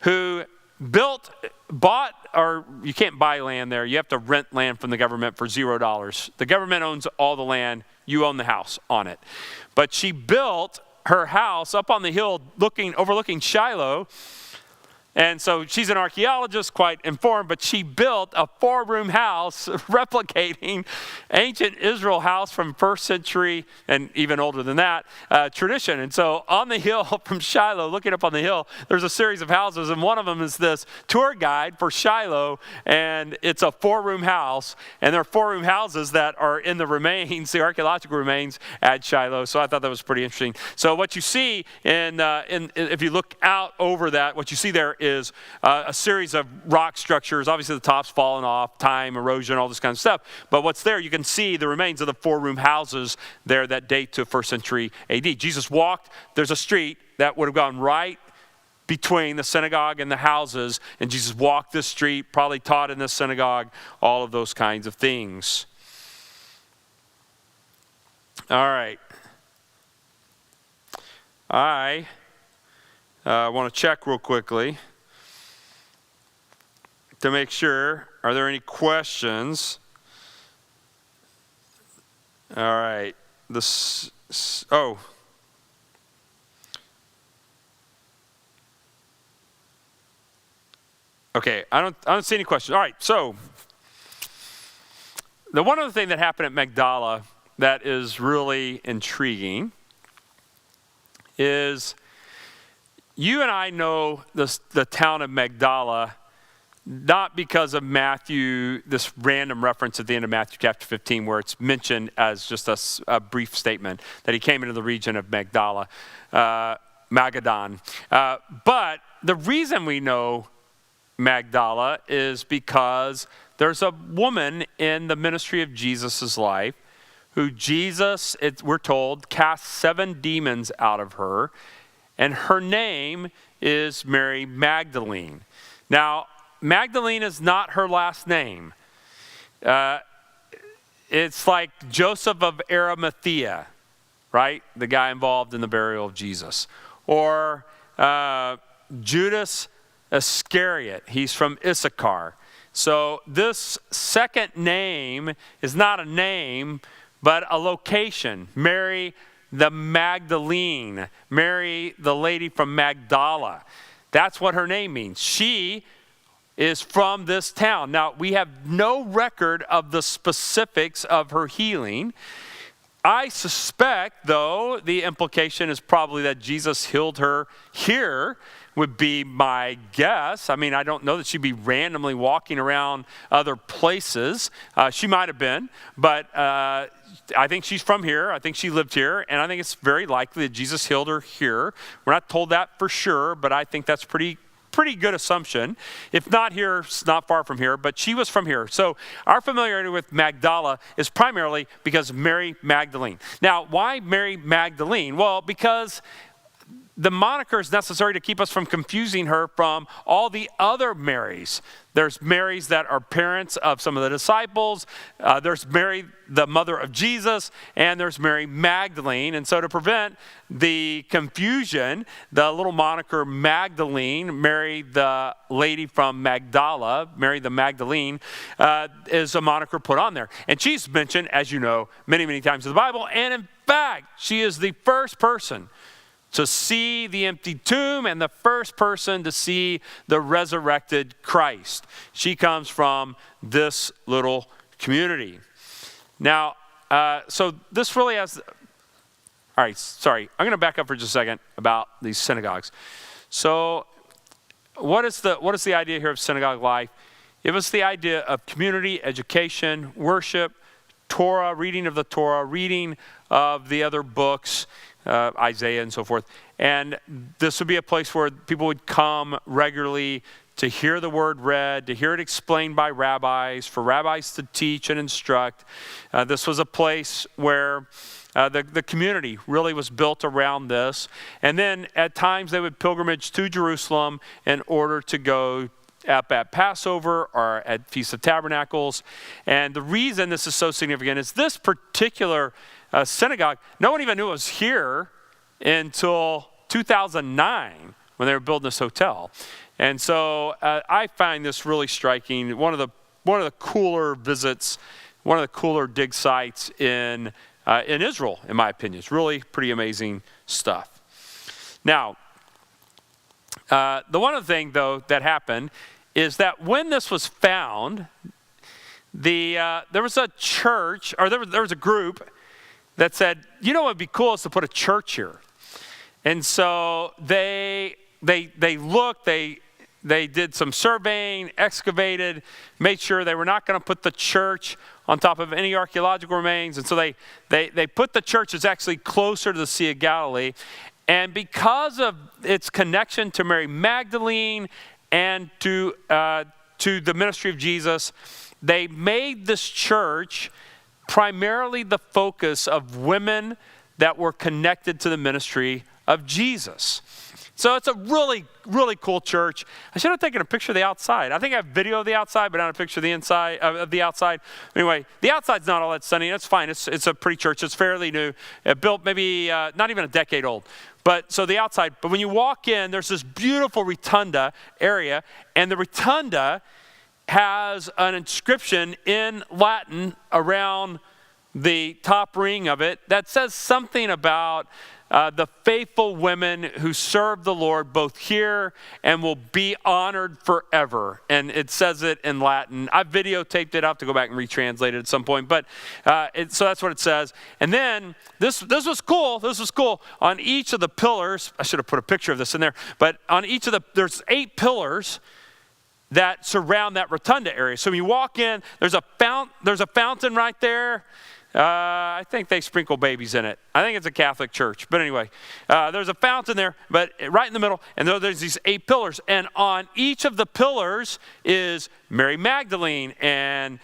who bought, or you can't buy land there. You have to rent land from the government for $0. The government owns all the land. You own the house on it. But she built her house up on the hill overlooking Shiloh. And so she's an archaeologist, quite informed, but she built a 4-room house replicating ancient Israel house from 1st century and even older than that tradition. And so on the hill from Shiloh, looking up on the hill, there's a series of houses, and one of them is this tour guide for Shiloh, and it's a 4-room house, and there are 4-room houses that are in the remains, the archaeological remains at Shiloh. So I thought that was pretty interesting. So what you see if you look out over that, what you see there is a series of rock structures. Obviously, the top's fallen off, time, erosion, all this kind of stuff. But what's there, you can see the remains of the 4-room houses there that date to 1st century AD. Jesus walked. There's a street that would have gone right between the synagogue and the houses. And Jesus walked this street, probably taught in this synagogue, all of those kinds of things. All right. I want to check real quickly to make sure, are there any questions? All right. Okay, I don't see any questions. All right, so the one other thing that happened at Magdella that is really intriguing is you and I know the town of Magdala not because of Matthew, this random reference at the end of Matthew chapter 15 where it's mentioned as just a brief statement that he came into the region of Magdala, Magadan. But the reason we know Magdala is because there's a woman in the ministry of Jesus' life who Jesus, we're told, cast 7 demons out of her. And her name is Mary Magdalene. Now, Magdalene is not her last name. It's like Joseph of Arimathea, right? The guy involved in the burial of Jesus. Or Judas Iscariot. He's from Issachar. So this second name is not a name, but a location. Mary the Magdalene, Mary, the lady from Magdala. That's what her name means. She is from this town. Now, we have no record of the specifics of her healing. I suspect, though, the implication is probably that Jesus healed her here, would be my guess. I mean, I don't know that she'd be randomly walking around other places. She might have been, but I think she's from here. I think she lived here, and I think it's very likely that Jesus healed her here. We're not told that for sure, but I think that's pretty good assumption. If not here, it's not far from here, but she was from here. So our familiarity with Magdala is primarily because of Mary Magdalene. Now, why Mary Magdalene? Well, because the moniker is necessary to keep us from confusing her from all the other Marys. There's Marys that are parents of some of the disciples. There's Mary, the mother of Jesus, and there's Mary Magdalene. And so to prevent the confusion, the little moniker Magdalene, Mary the lady from Magdala, Mary the Magdalene, is a moniker put on there. And she's mentioned, as you know, many, many times in the Bible. And in fact, she is the first person to see the empty tomb and the first person to see the resurrected Christ. She comes from this little community. Now, so this really has, all right, sorry. I'm going to back up for just a second about these synagogues. So what is the idea here of synagogue life? It was the idea of community, education, worship, Torah, reading of the Torah, reading of the other books, Isaiah and so forth. And this would be a place where people would come regularly to hear the word read, to hear it explained by rabbis, for rabbis to teach and instruct. This was a place where the community really was built around this. And then at times they would pilgrimage to Jerusalem in order to go up at Passover or at Feast of Tabernacles. And the reason this is so significant is this particular synagogue, no one even knew it was here until 2009 when they were building this hotel. And so I find this really striking. One of the cooler visits, one of the cooler dig sites in Israel, in my opinion. It's really pretty amazing stuff. Now, the one other thing, though, that happened is that when this was found, there was a church, or there was a group that said, you know what would be cool is to put a church here. And so they looked, they did some surveying, excavated, made sure they were not going to put the church on top of any archaeological remains. And so they put the church as actually closer to the Sea of Galilee. And because of its connection to Mary Magdalene and to the ministry of Jesus, they made this church primarily the focus of women that were connected to the ministry of Jesus. So it's a really, really cool church. I should have taken a picture of the outside. I think I have video of the outside, but not a picture of the inside of the outside. Anyway, the outside's not all that stunning. It's fine. It's a pretty church. It's fairly new. Built maybe not even a decade old. But so the outside. But when you walk in, there's this beautiful rotunda area, and the rotunda has an inscription in Latin around the top ring of it that says something about the faithful women who serve the Lord both here and will be honored forever. And it says it in Latin. I've videotaped it. I'll have to go back and retranslate it at some point. But so that's what it says. And then this was cool. This was cool. On each of the pillars, I should have put a picture of this in there. But on each of there's 8 pillars that surround that rotunda area. So when you walk in, there's a fountain right there. I think they sprinkle babies in it. I think it's a Catholic church. But anyway, there's a fountain there, but right in the middle. And there's these 8 pillars. And on each of the pillars is Mary Magdalene and,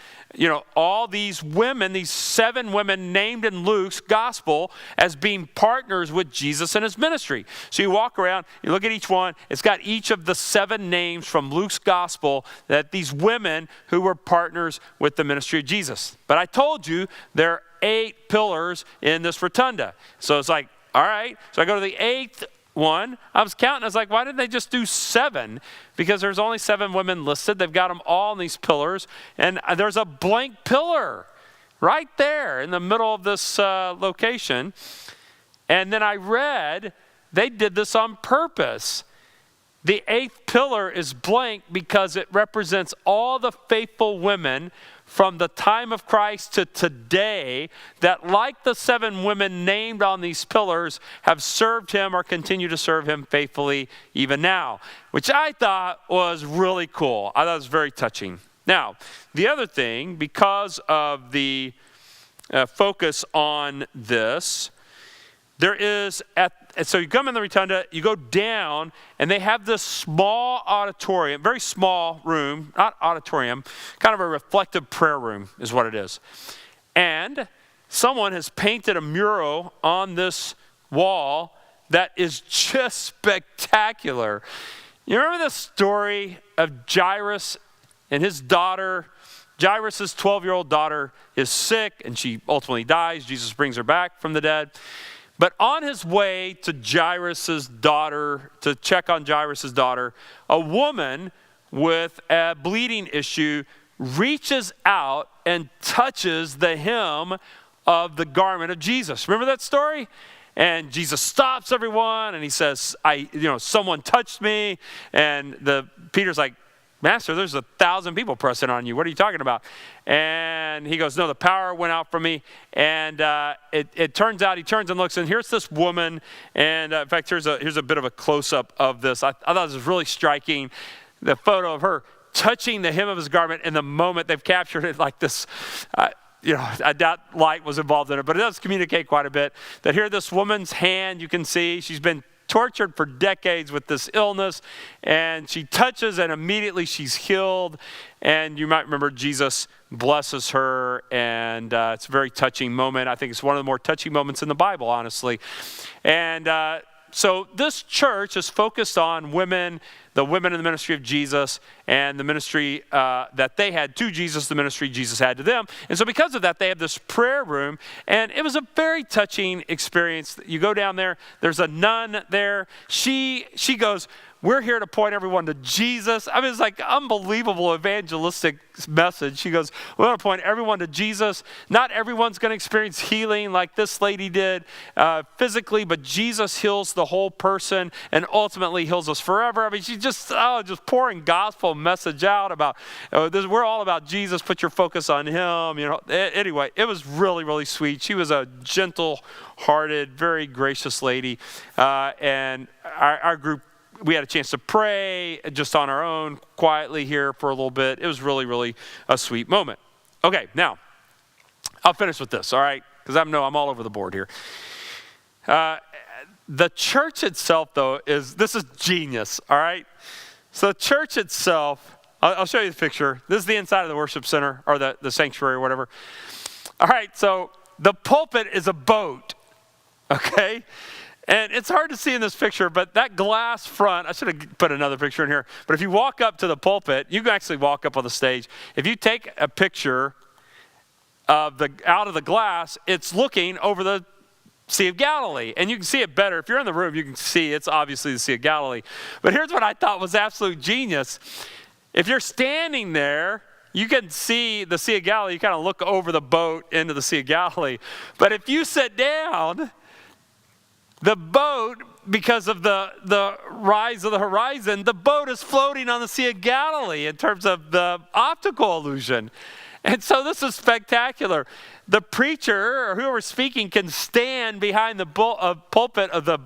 all these women, these 7 women named in Luke's gospel as being partners with Jesus in his ministry. So you walk around, you look at each one. It's got each of the 7 names from Luke's gospel that these women who were partners with the ministry of Jesus. But I told you there are 8 pillars in this rotunda. So it's like, all right. So I go to the 8th one. I was counting. I was like, why didn't they just do 7? Because there's only 7 women listed. They've got them all in these pillars. And there's a blank pillar right there in the middle of this location. And then I read they did this on purpose. The 8th pillar is blank because it represents all the faithful women from the time of Christ to today that, like the 7 women named on these pillars, have served him or continue to serve him faithfully even now, which I thought was really cool. I thought it was very touching. Now, the other thing, because of the focus on this, there is, so you come in the rotunda, you go down, and they have this small auditorium, very small room, not auditorium, kind of a reflective prayer room is what it is. And someone has painted a mural on this wall that is just spectacular. You remember the story of Jairus and his daughter? Jairus' 12-year-old daughter is sick, and she ultimately dies. Jesus brings her back from the dead. But on his way to Jairus' daughter, to check on Jairus' daughter, a woman with a bleeding issue reaches out and touches the hem of the garment of Jesus. Remember that story? And Jesus stops everyone and he says, someone touched me. And Peter's like, Master, there's 1,000 people pressing on you. What are you talking about? And he goes, no, the power went out from me. And it turns out, he turns and looks, and here's this woman. And in fact, here's a bit of a close-up of this. I thought this was really striking, the photo of her touching the hem of his garment. And the moment they've captured it like this, I doubt light was involved in it, but it does communicate quite a bit. That here, this woman's hand, you can see, she's been tortured for decades with this illness, and she touches and immediately she's healed. And you might remember Jesus blesses her, and it's a very touching moment. I think it's one of the more touching moments in the Bible, honestly. And so this church is focused on women, the women in the ministry of Jesus, and the ministry that they had to Jesus, the ministry Jesus had to them. And so because of that, they have this prayer room, and it was a very touching experience. You go down there, there's a nun there. She goes, "We're here to point everyone to Jesus." I mean, it's like unbelievable evangelistic message. She goes, "We want to point everyone to Jesus. Not everyone's going to experience healing like this lady did physically, but Jesus heals the whole person and ultimately heals us forever." I mean, she's just pouring gospel message out about, we're all about Jesus. Put your focus on him. Anyway, it was really, really sweet. She was a gentle-hearted, very gracious lady. And our group, we had a chance to pray just on our own, quietly here for a little bit. It was really, really a sweet moment. Okay, now, I'll finish with this, all right? Because I'm all over the board here. The church itself, though, this is genius, all right? So the church itself, I'll show you the picture. This is the inside of the worship center, or the sanctuary or whatever. All right, so the pulpit is a boat, okay? And it's hard to see in this picture, but that glass front, I should have put another picture in here, but if you walk up to the pulpit, you can actually walk up on the stage. If you take a picture out of the glass, it's looking over the Sea of Galilee, and you can see it better. If you're in the room, you can see it's obviously the Sea of Galilee. But here's what I thought was absolute genius. If you're standing there, you can see the Sea of Galilee. You kind of look over the boat into the Sea of Galilee. But if you sit down, the boat, because of the rise of the horizon, the boat is floating on the Sea of Galilee in terms of the optical illusion. And so this is spectacular. The preacher or whoever's speaking can stand behind the pulpit of the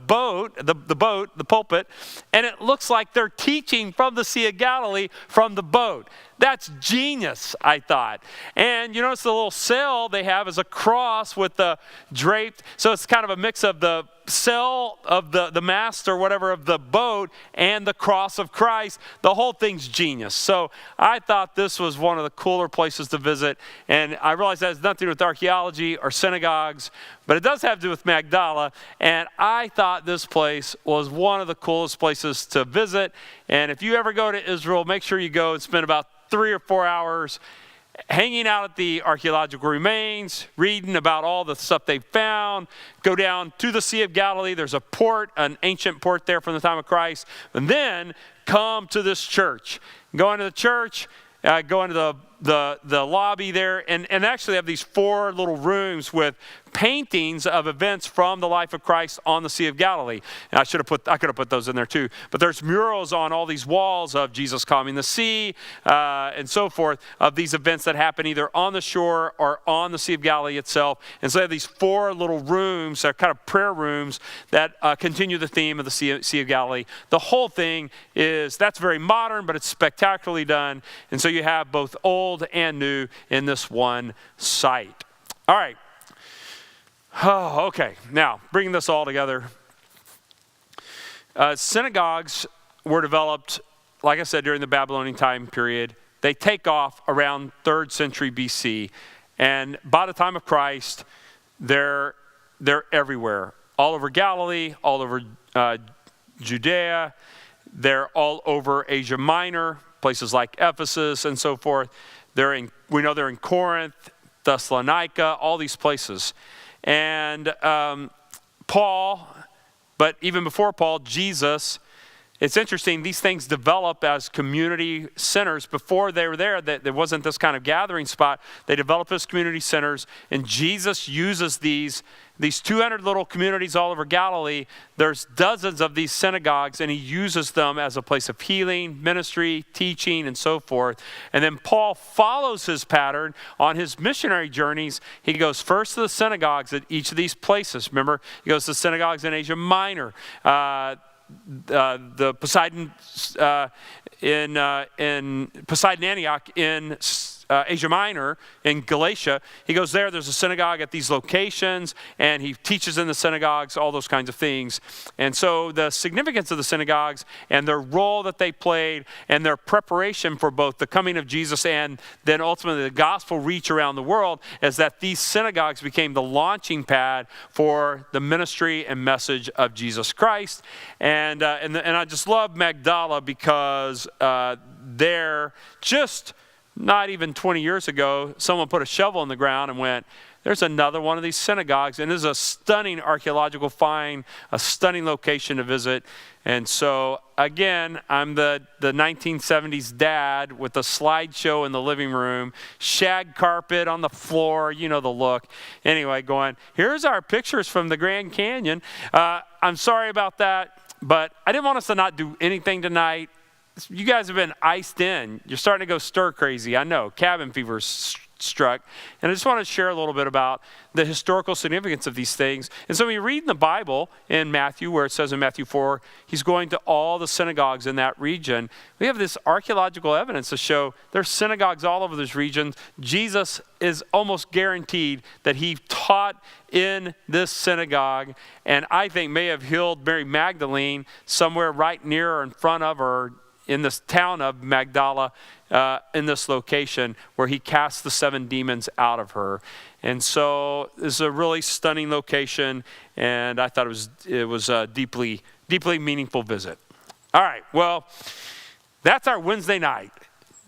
pulpit, and it looks like they're teaching from the Sea of Galilee from the boat. That's genius, I thought. And you notice the little sail they have is a cross with the draped, so it's kind of a mix of the sail of the mast or whatever of the boat and the cross of Christ. The whole thing's genius. So I thought this was one of the cooler places to visit, and I realize that has nothing to do with archaeology or synagogues, but it does have to do with Magdella, and I thought this place was one of the coolest places to visit. And if you ever go to Israel, make sure you go and spend about 3 or 4 hours hanging out at the archaeological remains, reading about all the stuff they found. Go down to the Sea of Galilee. There's a port, an ancient port there from the time of Christ. And then come to this church. Go into the church, go into the lobby there, and actually have these 4 little rooms with paintings of events from the life of Christ on the Sea of Galilee. And I could have put those in there too. But there's murals on all these walls of Jesus calming the sea and so forth, of these events that happen either on the shore or on the Sea of Galilee itself. And so they have these 4 little rooms, they're kind of prayer rooms that continue the theme of the Sea of Galilee. The whole thing that's very modern, but it's spectacularly done. And so you have both old and new in this one site. All right. Oh, okay. Now, bringing this all together. Synagogues were developed, like I said, during the Babylonian time period. They take off around 3rd century BC. And by the time of Christ, they're everywhere. All over Galilee, all over Judea. They're all over Asia Minor, places like Ephesus and so forth. We know they're in Corinth, Thessalonica, all these places. And Paul, but even before Paul, Jesus, it's interesting, these things develop as community centers. Before they were there wasn't this kind of gathering spot. They develop as community centers, and Jesus uses these 200 little communities all over Galilee. There's dozens of these synagogues, and he uses them as a place of healing, ministry, teaching, and so forth. And then Paul follows his pattern on his missionary journeys. He goes first to the synagogues at each of these places. Remember, he goes to synagogues in Asia Minor, the Poseidon in Poseidon Antioch in Asia Minor in Galatia. He goes there. There's a synagogue at these locations, and he teaches in the synagogues, all those kinds of things. And so the significance of the synagogues and their role that they played and their preparation for both the coming of Jesus and then ultimately the gospel reach around the world is that these synagogues became the launching pad for the ministry and message of Jesus Christ. And I just love Magdella because there, just not even 20 years ago, someone put a shovel in the ground and went, there's another one of these synagogues. And this is a stunning archaeological find, a stunning location to visit. And so, again, I'm the 1970s dad with the slideshow in the living room, shag carpet on the floor, you know the look. Anyway, going, here's our pictures from the Grand Canyon. I'm sorry about that, but I didn't want us to not do anything tonight. You guys have been iced in. You're starting to go stir crazy. I know, cabin fever struck. And I just want to share a little bit about the historical significance of these things. And so when you read in the Bible in Matthew, where it says in Matthew 4, he's going to all the synagogues in that region. We have this archaeological evidence to show there's synagogues all over this region. Jesus is almost guaranteed that he taught in this synagogue, and I think may have healed Mary Magdalene somewhere right near or in front of or in this town of Magdella, in this location where he cast the 7 demons out of her. And so this is a really stunning location, and I thought it was a deeply meaningful visit. All right, well, that's our Wednesday night.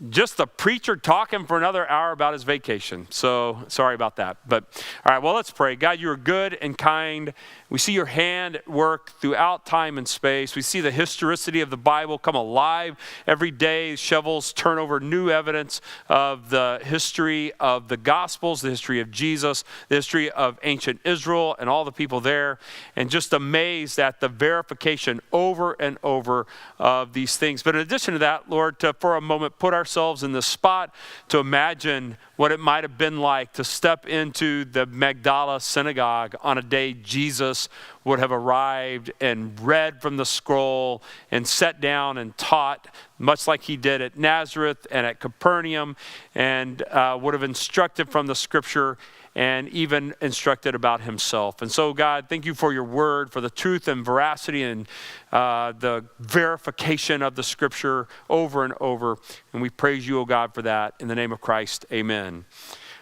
Just the preacher talking for another hour about his vacation. So sorry about that. But all right, well, let's pray. God, you are good and kind. We see your hand at work throughout time and space. We see the historicity of the Bible come alive every day. Shovels turn over new evidence of the history of the Gospels, the history of Jesus, the history of ancient Israel and all the people there. And just amazed at the verification over and over of these things. But in addition to that, Lord, to for a moment put ourselves in this spot to imagine what it might have been like to step into the Magdala synagogue on a day Jesus would have arrived and read from the scroll and sat down and taught, much like he did at Nazareth and at Capernaum, and would have instructed from the scripture and even instructed about himself. And so, God, thank you for your word, for the truth and veracity and the verification of the scripture over and over. And we praise you, O God, for that. In the name of Christ, amen.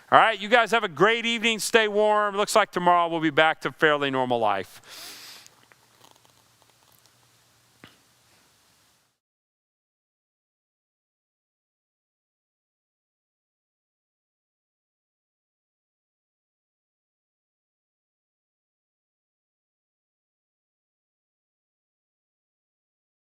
All right, you guys have a great evening. Stay warm. Looks like tomorrow we'll be back to fairly normal life.